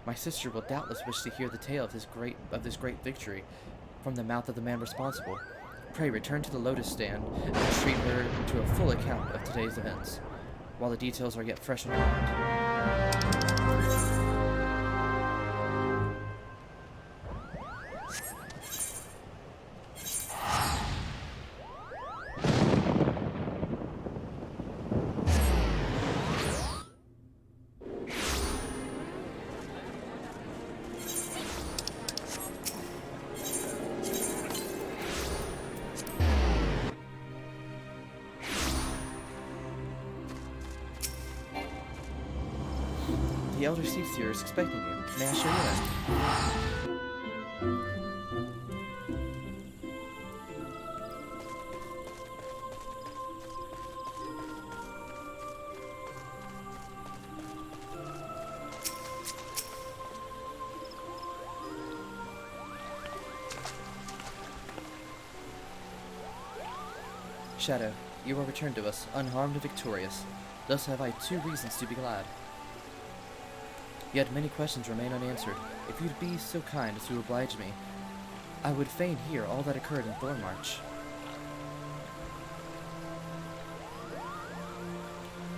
My sister will doubtless wish to hear the tale of this great victory from the mouth of the man responsible. Pray return to the Lotus Stand and treat her to a full account of today's events, while the details are yet fresh in her mind. The Elder Seer is expecting you. May I show you in? Shadow, you are returned to us, unharmed and victorious. Thus have I 2 reasons to be glad. Yet many questions remain unanswered. If you'd be so kind as to oblige me, I would fain hear all that occurred in Thornmarch.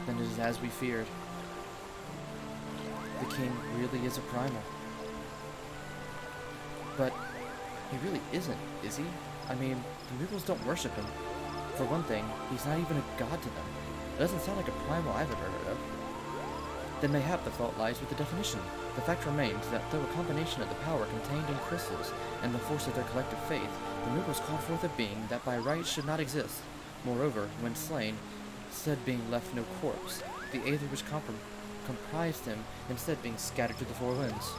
Then it is as we feared. The king really is a primal. But he really isn't, is he? I mean, the Moogles don't worship him. For one thing, he's not even a god to them. It doesn't sound like a primal I've ever heard of. Then mayhap the fault lies with the definition. The fact remains that though a combination of the power contained in crystals and the force of their collective faith, the Moogles called forth a being that by right should not exist. Moreover, when slain, said being left no corpse, the aether which comprised him instead being scattered to the 4 winds.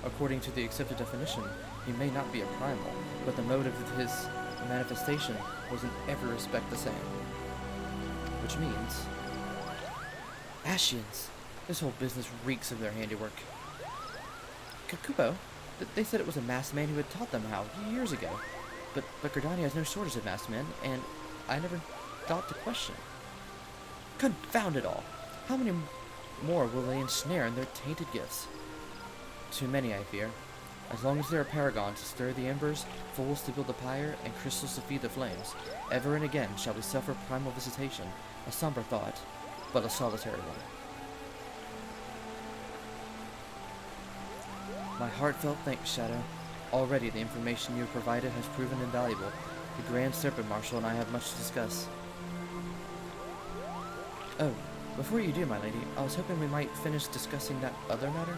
According to the accepted definition, he may not be a primal, but the mode of his manifestation was in every respect the same. Which means... Ashians! This whole business reeks of their handiwork. Kupo, they said it was a masked man who had taught them how, years ago. But Gridania has no shortage of masked men, and I never thought to question. Confound it all! How many more will they ensnare in their tainted gifts? Too many, I fear. As long as there are paragons to stir the embers, fools to build the pyre, and crystals to feed the flames, ever and again shall we suffer primal visitation, a somber thought, but a solitary one. My heartfelt thanks, Shadow. Already the information you have provided has proven invaluable. The Grand Serpent Marshal and I have much to discuss. Oh, before you do, my lady, I was hoping we might finish discussing that other matter.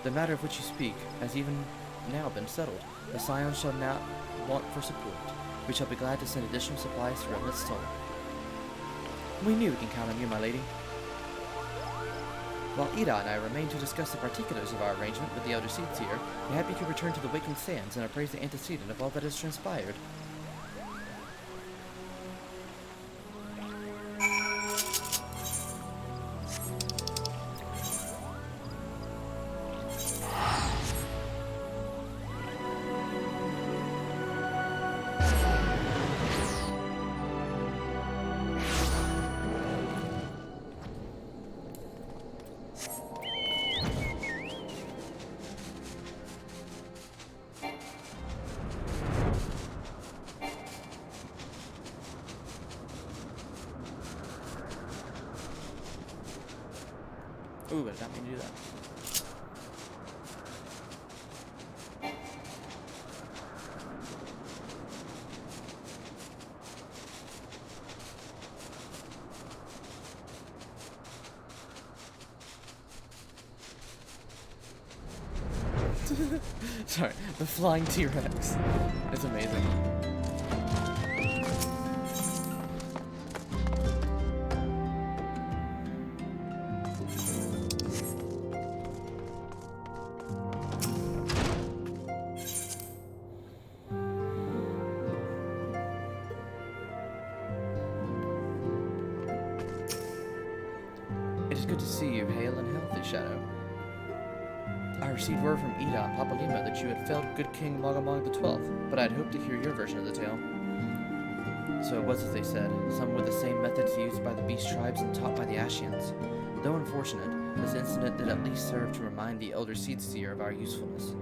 The matter of which you speak has even now been settled. The Scions shall not want for support. We shall be glad to send additional supplies to Remnant's Toll. We knew we can count on you, my lady. While Ida and I remain to discuss the particulars of our arrangement with the Elder Seedseer, mayhap you can return to the Waking Sands and appraise the antecedent of all that has transpired. Ooh, I did not mean to do that. Sorry, the flying T-Rex. It's amazing. It is good to see you hale and healthy, Shadow. I received word from Ida and Papa Lima that you had felled good King Magamog XII, but I'd hoped to hear your version of the tale. So it was as they said, some with the same methods used by the beast tribes and taught by the Ashians. Though unfortunate, this incident did at least serve to remind the Elder Seedseer of our usefulness.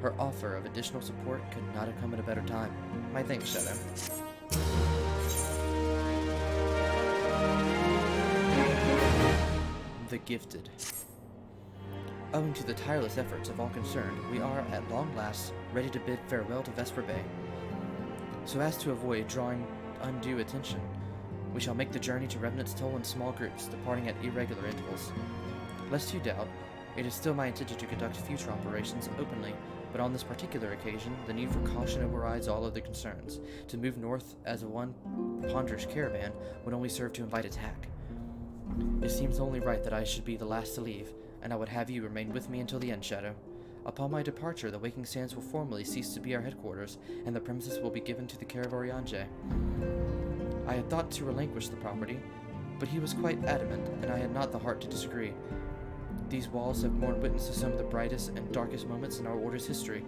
Her offer of additional support could not have come at a better time. My thanks, Shadow. The Gifted. Owing to the tireless efforts of all concerned, we are, at long last, ready to bid farewell to Vesper Bay. So as to avoid drawing undue attention, we shall make the journey to Remnant's Toll in small groups, departing at irregular intervals. Lest you doubt, it is still my intention to conduct future operations openly, but on this particular occasion, the need for caution overrides all other concerns. To move north as a one ponderous caravan would only serve to invite attack. It seems only right that I should be the last to leave, and I would have you remain with me until the end, Shadow. Upon my departure, the Waking Sands will formally cease to be our headquarters, and the premises will be given to the care of Oriange. I had thought to relinquish the property, but he was quite adamant, and I had not the heart to disagree. These walls have borne witness to some of the brightest and darkest moments in our Order's history.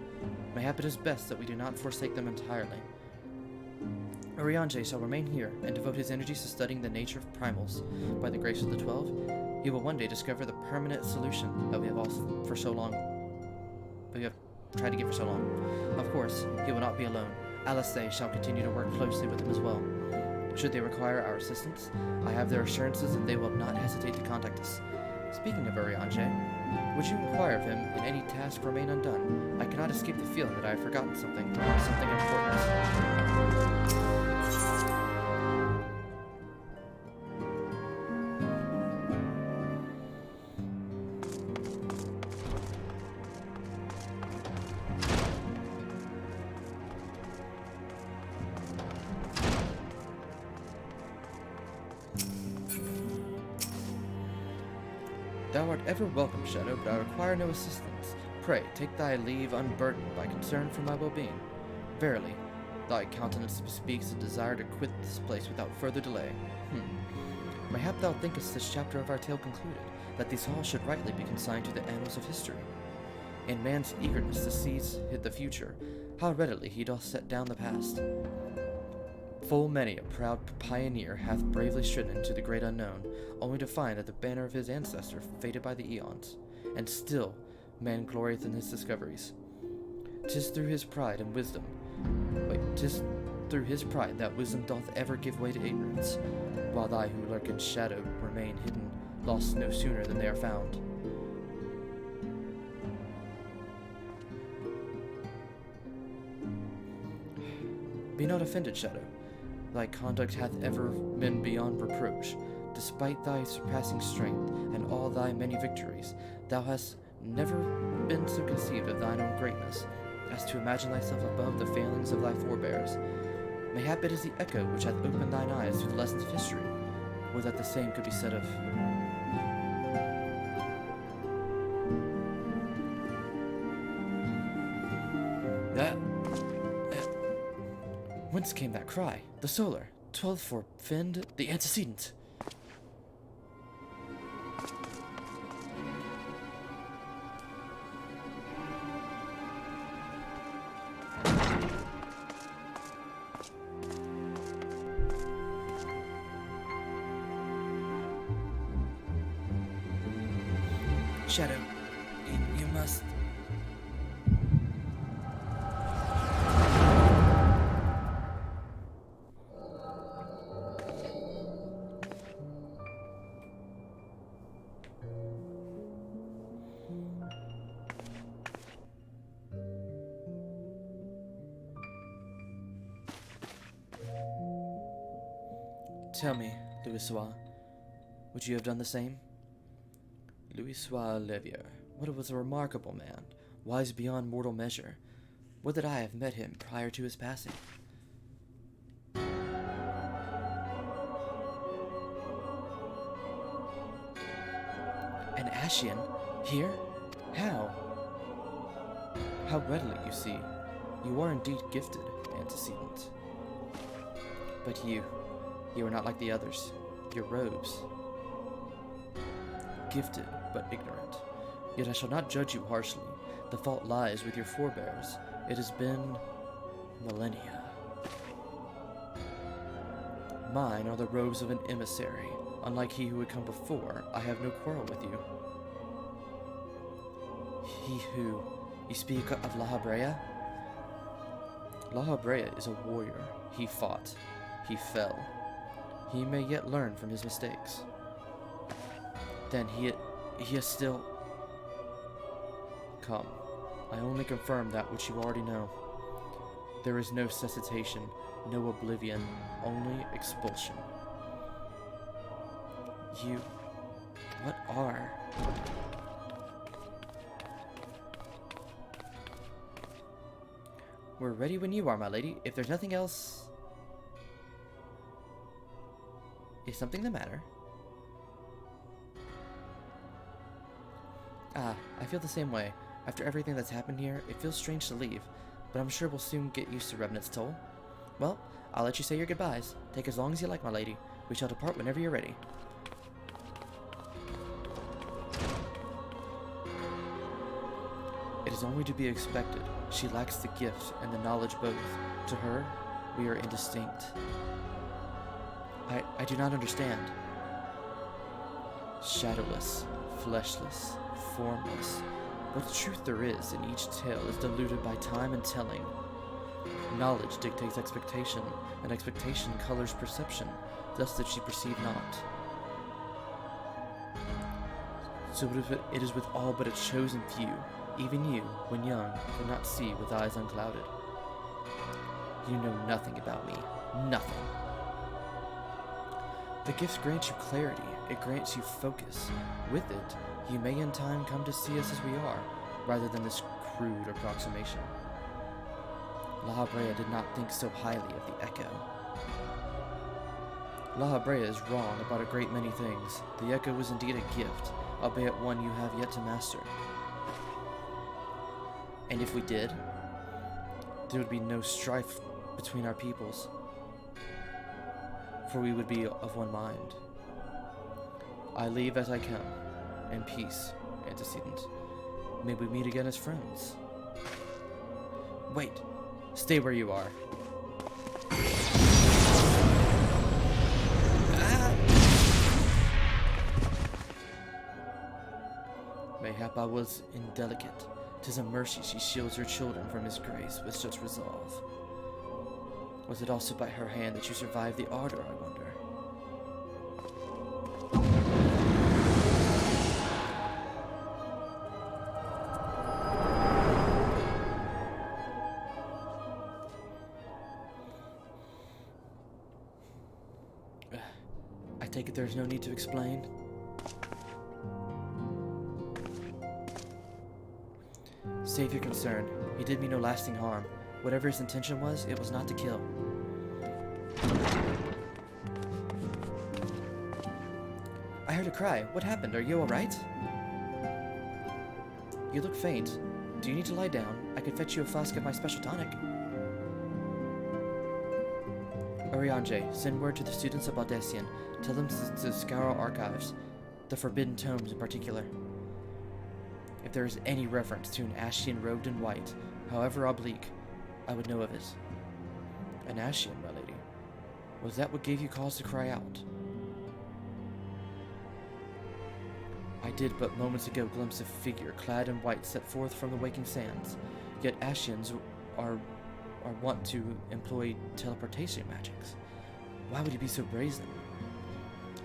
Mayhap it is best that we do not forsake them entirely. Oriange shall remain here and devote his energies to studying the nature of primals. By the grace of the 12, he will one day discover the permanent solution that we have tried to get for so long. Of course, he will not be alone. Alice shall continue to work closely with him as well. Should they require our assistance, I have their assurances that they will not hesitate to contact us. Speaking of Oriange, would you inquire of him in any task remain undone? I cannot escape the feeling that I have forgotten something important. Thou art ever welcome, Shadow, but I require no assistance. Pray, take thy leave unburdened by concern for my well-being. Verily, thy countenance bespeaks a desire to quit this place without further delay. Mayhap thou thinkest this chapter of our tale concluded, that these halls should rightly be consigned to the annals of history. In man's eagerness to seize the future, how readily he doth set down the past. Full many a proud pioneer hath bravely striven into the great unknown, only to find that the banner of his ancestor faded by the eons, and still man glorieth in his discoveries. 'Tis through his pride that wisdom doth ever give way to ignorance, while thy who lurk in shadow remain hidden, lost no sooner than they are found. Be not offended, Shadow. Thy conduct hath ever been beyond reproach. Despite thy surpassing strength and all thy many victories, thou hast never been so conceived of thine own greatness as to imagine thyself above the failings of thy forebears. Mayhap it is the echo which hath opened thine eyes to the lessons of history. Would that the same could be said of... Whence came that cry? The solar. 12 for Find the antecedent. Shadow, you must... Tell me, Louisois, would you have done the same? Louisois Levier, what was a remarkable man, wise beyond mortal measure. Would that I have met him prior to his passing. An Ascian? Here? How? How readily, you see. You are indeed gifted, antecedent. But you are not like the others. Your robes. Gifted, but ignorant. Yet I shall not judge you harshly. The fault lies with your forebears. It has been millennia. Mine are the robes of an emissary. Unlike he who had come before, I have no quarrel with you. He who... You speak of La Habrea? La Habrea is a warrior. He fought. He fell. He may yet learn from his mistakes. Then he is still... Come. I only confirm that which you already know. There is no cessation, no oblivion, only expulsion. You... What are... We're ready when you are, my lady. If there's nothing else... Is something the matter? I feel the same way. After everything that's happened here, it feels strange to leave, but I'm sure we'll soon get used to Revenant's toll. Well, I'll let you say your goodbyes. Take as long as you like, my lady. We shall depart whenever you're ready. It is only to be expected. She lacks the gift and the knowledge both. To her, we are indistinct. I do not understand. Shadowless, fleshless, formless. What truth there is in each tale is diluted by time and telling. Knowledge dictates expectation, and expectation colors perception, thus that she perceive not. So it is with all but a chosen few. Even you, when young, could not see with eyes unclouded. You know nothing about me. Nothing. The gift grants you clarity. It grants you focus. With it, you may in time come to see us as we are, rather than this crude approximation. La Habrea did not think so highly of the Echo. La Habrea is wrong about a great many things. The Echo is indeed a gift, albeit one you have yet to master. And if we did, there would be no strife between our peoples, for we would be of one mind. I leave as I come, in peace, antecedent. May we meet again as friends. Wait, stay where you are. Mayhap I was indelicate. 'Tis a mercy she shields her children from his grace with such resolve. Was it also by her hand that you survived the ardor, I wonder? I take it there's no need to explain? Save your concern. He did me no lasting harm. Whatever his intention was, it was not to kill. heard a cry. What happened? Are you alright? You look faint. Do you need to lie down? I could fetch you a flask of my special tonic. Oriange, send word to the students of Baldessian. Tell them to scour our archives, the forbidden tomes in particular. If there is any reference to an Ascian robed in white, however oblique, I would know of it. An Ascian, my lady. Was that what gave you cause to cry out? I did but moments ago glimpse a figure clad in white set forth from the waking sands. Yet Ascians are wont to employ teleportation magics. Why would he be so brazen?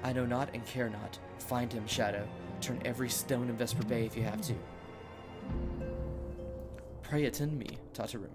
I know not and care not. Find him, Shadow. Turn every stone in Vesper Bay if you have to. Pray attend me, Tataru.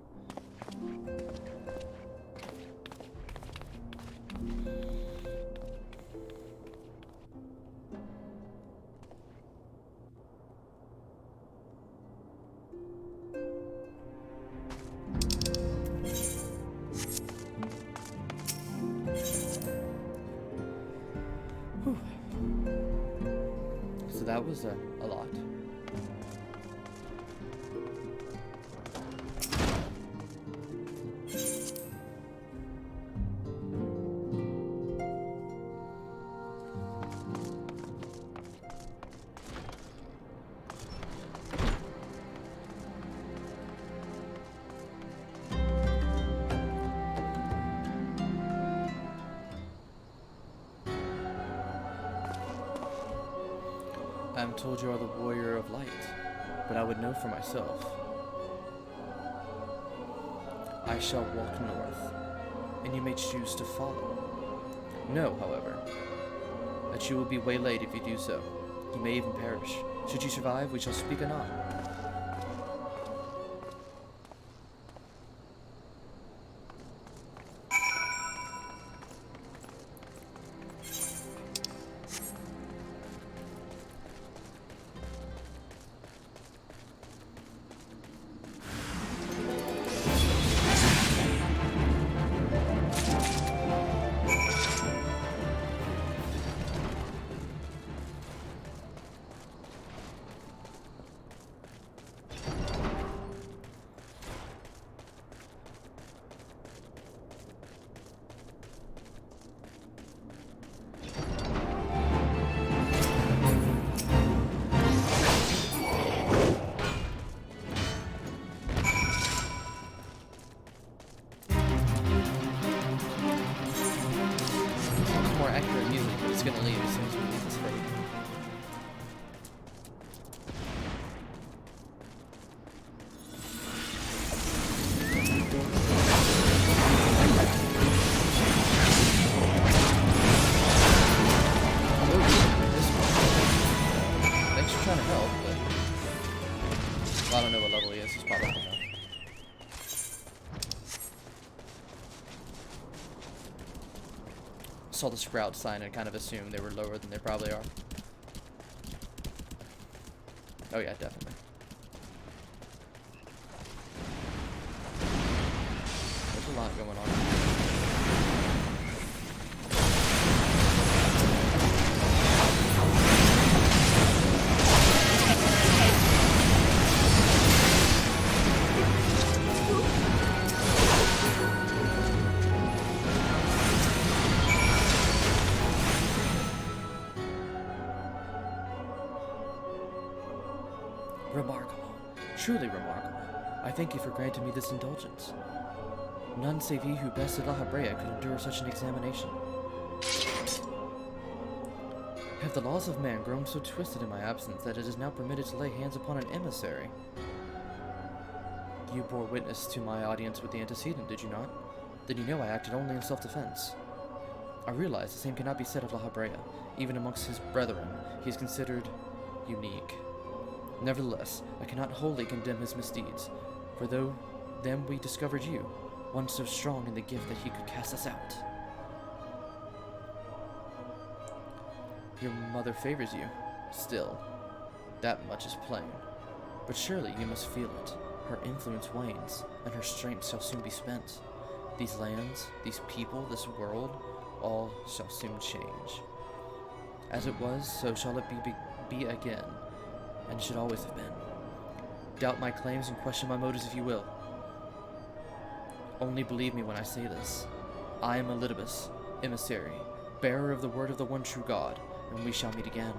So that was a lot. I am told you are the warrior of light, but I would know for myself. I shall walk north, and you may choose to follow. Know, however, that you will be waylaid if you do so. You may even perish. Should you survive, we shall speak anon. Gonna leave as soon as we leave this fate. Thanks for trying to help, but well, I don't know what level he is. He's probably enough. Saw the sprout sign and kind of assumed they were lower than they probably are. Oh yeah, definitely. There's a lot going on. Remarkable. Truly remarkable. I thank you for granting me this indulgence. None save he who bested La Habrea could endure such an examination. Have the laws of man grown so twisted in my absence that it is now permitted to lay hands upon an emissary? You bore witness to my audience with the antecedent, did you not? Then you know I acted only in self-defense. I realize the same cannot be said of La Habrea. Even amongst his brethren, he is considered unique. Nevertheless, I cannot wholly condemn his misdeeds, for though then we discovered you, one so strong in the gift that he could cast us out. Your mother favors you, still. That much is plain. But surely you must feel it. Her influence wanes, and her strength shall soon be spent. These lands, these people, this world, all shall soon change. As it was, so shall it be again, and should always have been. Doubt my claims and question my motives if you will. Only believe me when I say this. I am Elidibus, emissary, bearer of the word of the one true God, and we shall meet again.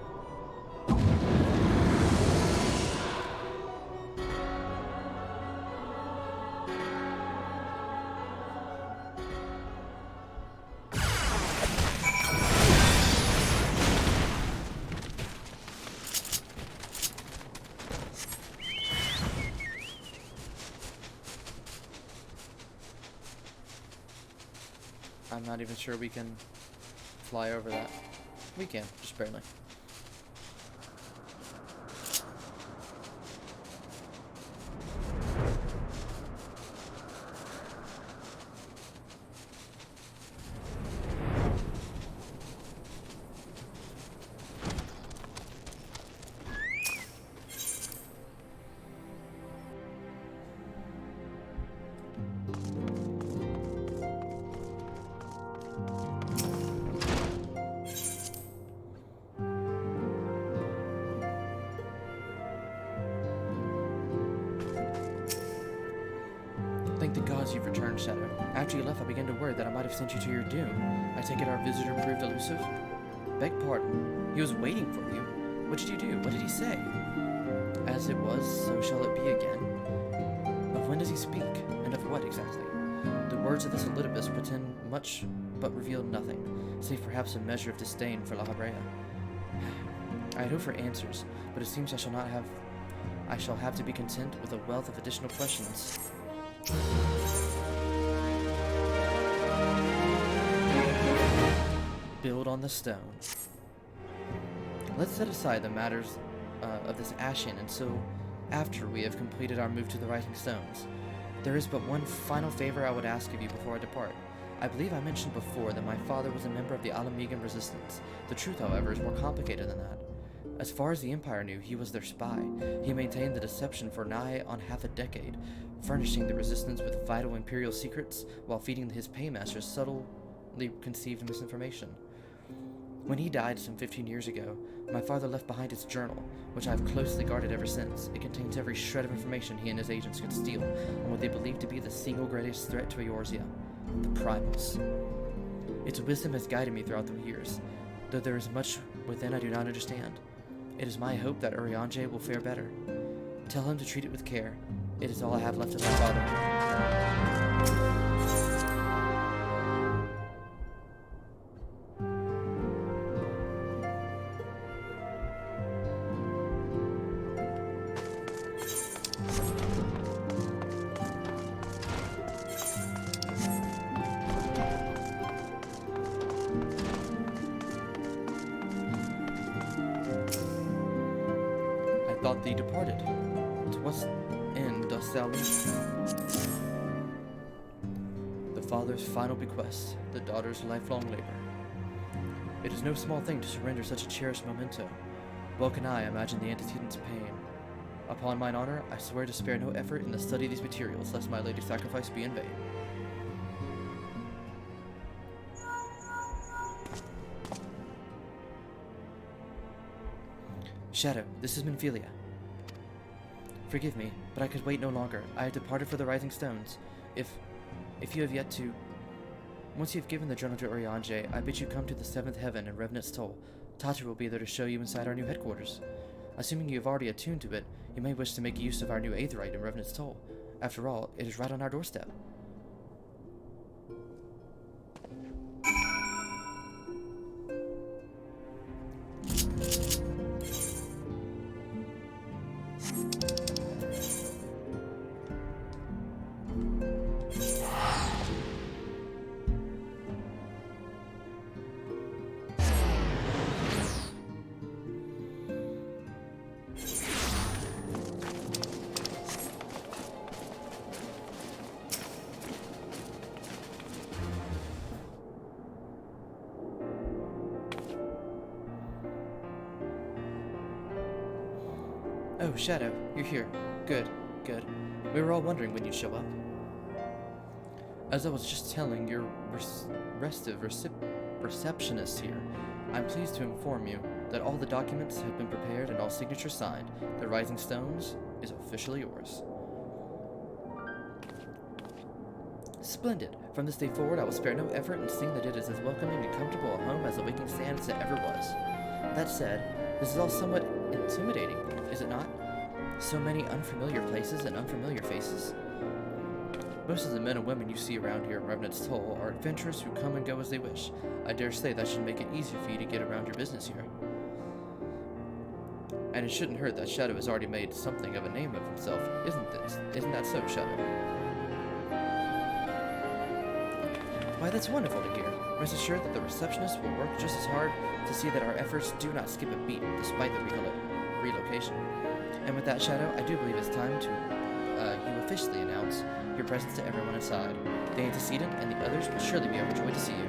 I'm not even sure we can fly over that. We can, just barely. Thank the gods you've returned, Shadow. After you left, I began to worry that I might have sent you to your doom. I take it our visitor proved elusive? Beg pardon. He was waiting for you. What did you do? What did he say? As it was, so shall it be again. Of when does he speak? And of what exactly? The words of this Elidibus pretend much, but reveal nothing, save perhaps a measure of disdain for La Habrea. I had hoped for answers, but it seems I shall have to be content with a wealth of additional questions. Build on the stone. Let's set aside the matters of this Ashen until after we have completed our move to the Rising Stones. There is but one final favor I would ask of you before I depart. I believe I mentioned before that my father was a member of the Alamegan Resistance. The truth, however, is more complicated than that. As far as the Empire knew, he was their spy. He maintained the deception for nigh on half a decade, furnishing the Resistance with vital Imperial secrets while feeding his paymasters subtly conceived misinformation. When he died some 15 years ago, my father left behind his journal, which I have closely guarded ever since. It contains every shred of information he and his agents could steal on what they believed to be the single greatest threat to Eorzea, the Primals. Its wisdom has guided me throughout the years, though there is much within I do not understand. It is my hope that Urianger will fare better. Tell him to treat it with care. It is all I have left of my father. Thought thee departed. To what end dost thou leave? The father's final bequest, the daughter's lifelong labor. It is no small thing to surrender such a cherished memento. Well can I imagine the antecedents of pain. Upon mine honor, I swear to spare no effort in the study of these materials, lest my lady's sacrifice be in vain. Shadow, this is Minfilia. Forgive me, but I could wait no longer. I have departed for the Rising Stones. If you have yet to... Once you have given the journal to Urianger, I bid you come to the 7th heaven and Revenant's Toll. Tatra will be there to show you inside our new headquarters. Assuming you have already attuned to it, you may wish to make use of our new Aetherite in Revenant's Toll. After all, it is right on our doorstep. Oh, Shadow, you're here. Good, good. We were all wondering when you'd show up. As I was just telling your restive receptionist here, I'm pleased to inform you that all the documents have been prepared and all signatures signed. The Rising Stones is officially yours. Splendid. From this day forward, I will spare no effort in seeing that it is as welcoming and comfortable a home as a waking sand as it ever was. That said, this is all somewhat intimidating, is it not? So many unfamiliar places and unfamiliar faces. Most of the men and women you see around here in Revenant's Toll are adventurers who come and go as they wish. I dare say that should make it easier for you to get around your business here. And it shouldn't hurt that Shadow has already made something of a name of himself, isn't that so, Shadow? Why, that's wonderful to hear. Rest assured that the receptionist will work just as hard to see that our efforts do not skip a beat despite the relocation. And with that, Shadow, I do believe it's time to you officially announce your presence to everyone inside. The antecedent and the others will surely be overjoyed to see you.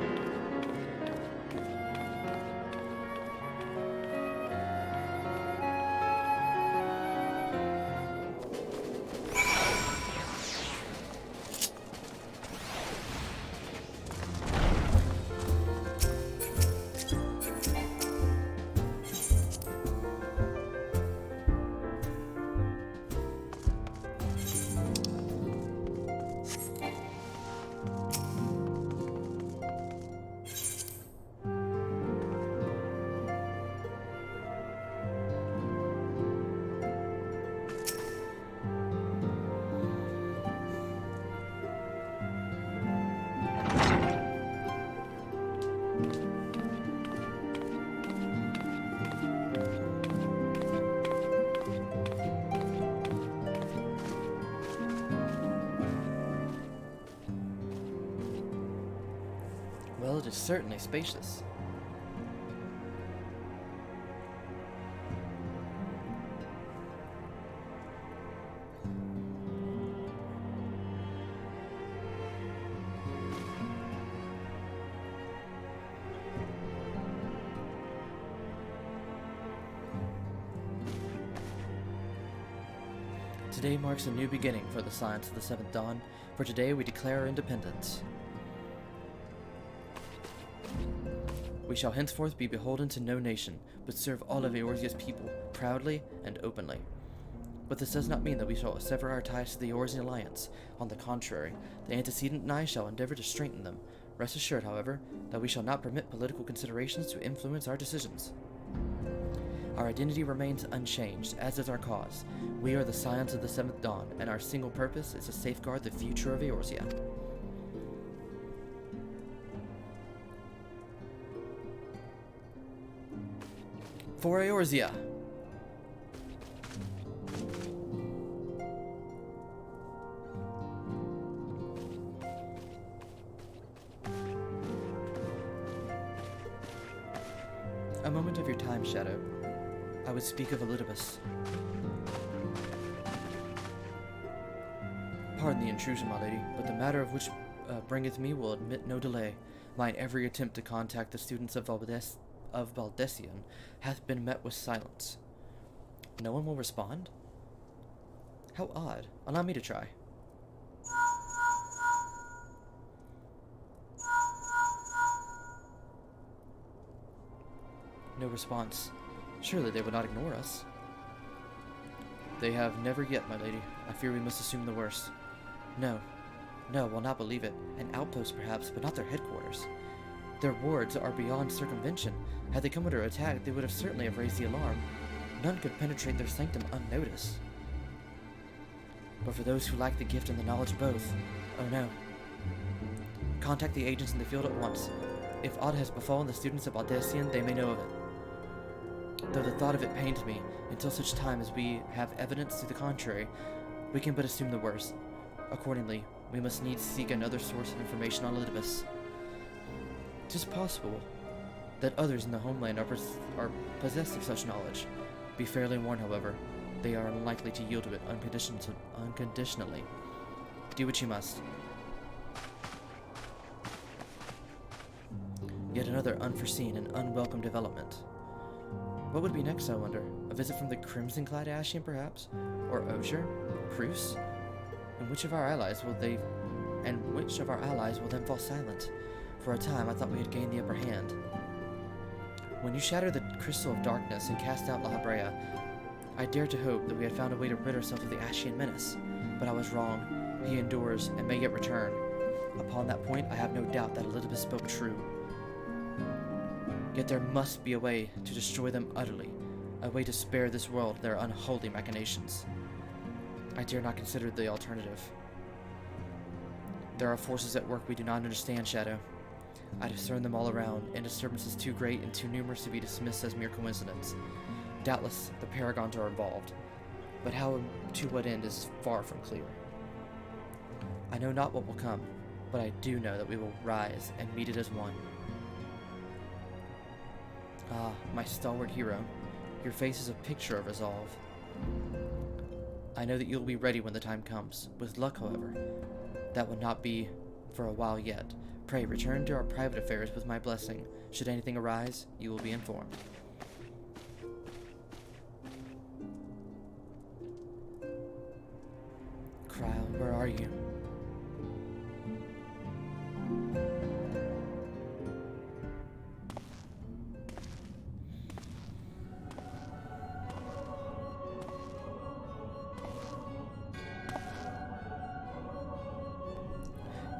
Well, it is certainly spacious. Today marks a new beginning for the Science of the Seventh Dawn, for today we declare our independence. We shall henceforth be beholden to no nation, but serve all of Eorzea's people, proudly and openly. But this does not mean that we shall sever our ties to the Eorzean alliance. On the contrary, the antecedent and I shall endeavor to strengthen them. Rest assured, however, that we shall not permit political considerations to influence our decisions. Our identity remains unchanged, as is our cause. We are the Scions of the Seventh Dawn, and our single purpose is to safeguard the future of Eorzea. For Eorzea! A moment of your time, Shadow. I would speak of Elidibus. Pardon the intrusion, my lady, but the matter of which bringeth me will admit no delay. Mine every attempt to contact the students of Baldessian hath been met with silence. No one will respond? How odd. Allow me to try. No response. Surely they would not ignore us. They have never yet, my lady. I fear we must assume the worst. No, will not believe it. An outpost perhaps, but not their headquarters. Their wards are beyond circumvention. Had they come under attack, they would have certainly have raised the alarm. None could penetrate their sanctum unnoticed. But for those who lack the gift and the knowledge both, oh no. Contact the agents in the field at once. If aught has befallen the students of Baldessian, they may know of it. Though the thought of it pains me, until such time as we have evidence to the contrary, we can but assume the worst. Accordingly, we must needs seek another source of information on Elidibus. 'Tis possible that others in the homeland are possessed of such knowledge. Be fairly warned, however, they are unlikely to yield to it unconditionally. Do what you must. Yet another unforeseen and unwelcome development. What would be next, I wonder? A visit from the crimson-clad Ashian, perhaps? Or Osier? Cruz? And which of our allies will then fall silent? For a time, I thought we had gained the upper hand. When you shattered the crystal of darkness and cast out La Habrea, I dared to hope that we had found a way to rid ourselves of the Ashian menace. But I was wrong. He endures and may yet return. Upon that point, I have no doubt that Elizabeth spoke true. Yet there must be a way to destroy them utterly, a way to spare this world their unholy machinations. I dare not consider the alternative. There are forces at work we do not understand, Shadow. I discern them all around, and disturbances too great and too numerous to be dismissed as mere coincidence. Doubtless, the Paragons are involved, but how and to what end is far from clear. I know not what will come, but I do know that we will rise and meet it as one. Ah, my stalwart hero, your face is a picture of resolve. I know that you'll be ready when the time comes. With luck, however, that will not be for a while yet. Pray, return to our private affairs with my blessing. Should anything arise, you will be informed. Krile, where are you?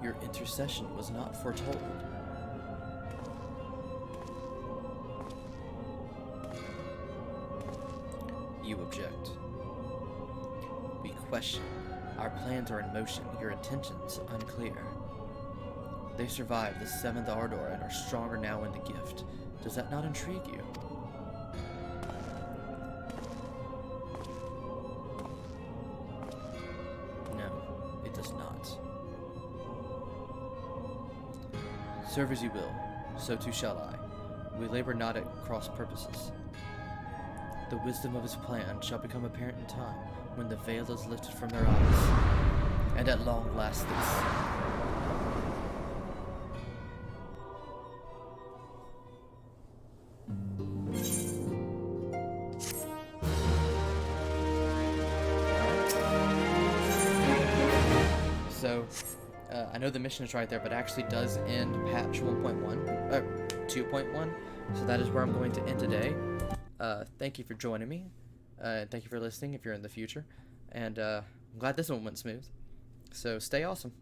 Your intercession was not foretold. You object. We question. Our plans are in motion, your intentions unclear. They survived the 7th Ardor and are stronger now in the gift. Does that not intrigue you? No, it does not. Serve as you will, so too shall I. We labor not at cross purposes. The wisdom of his plan shall become apparent in time, when the veil is lifted from their eyes, and at long last this. So, I know the mission is right there, but it actually does end patch 2.1, so that is where I'm going to end today. Thank you for joining me. Thank you for listening if you're in the future. And I'm glad this one went smooth. So stay awesome.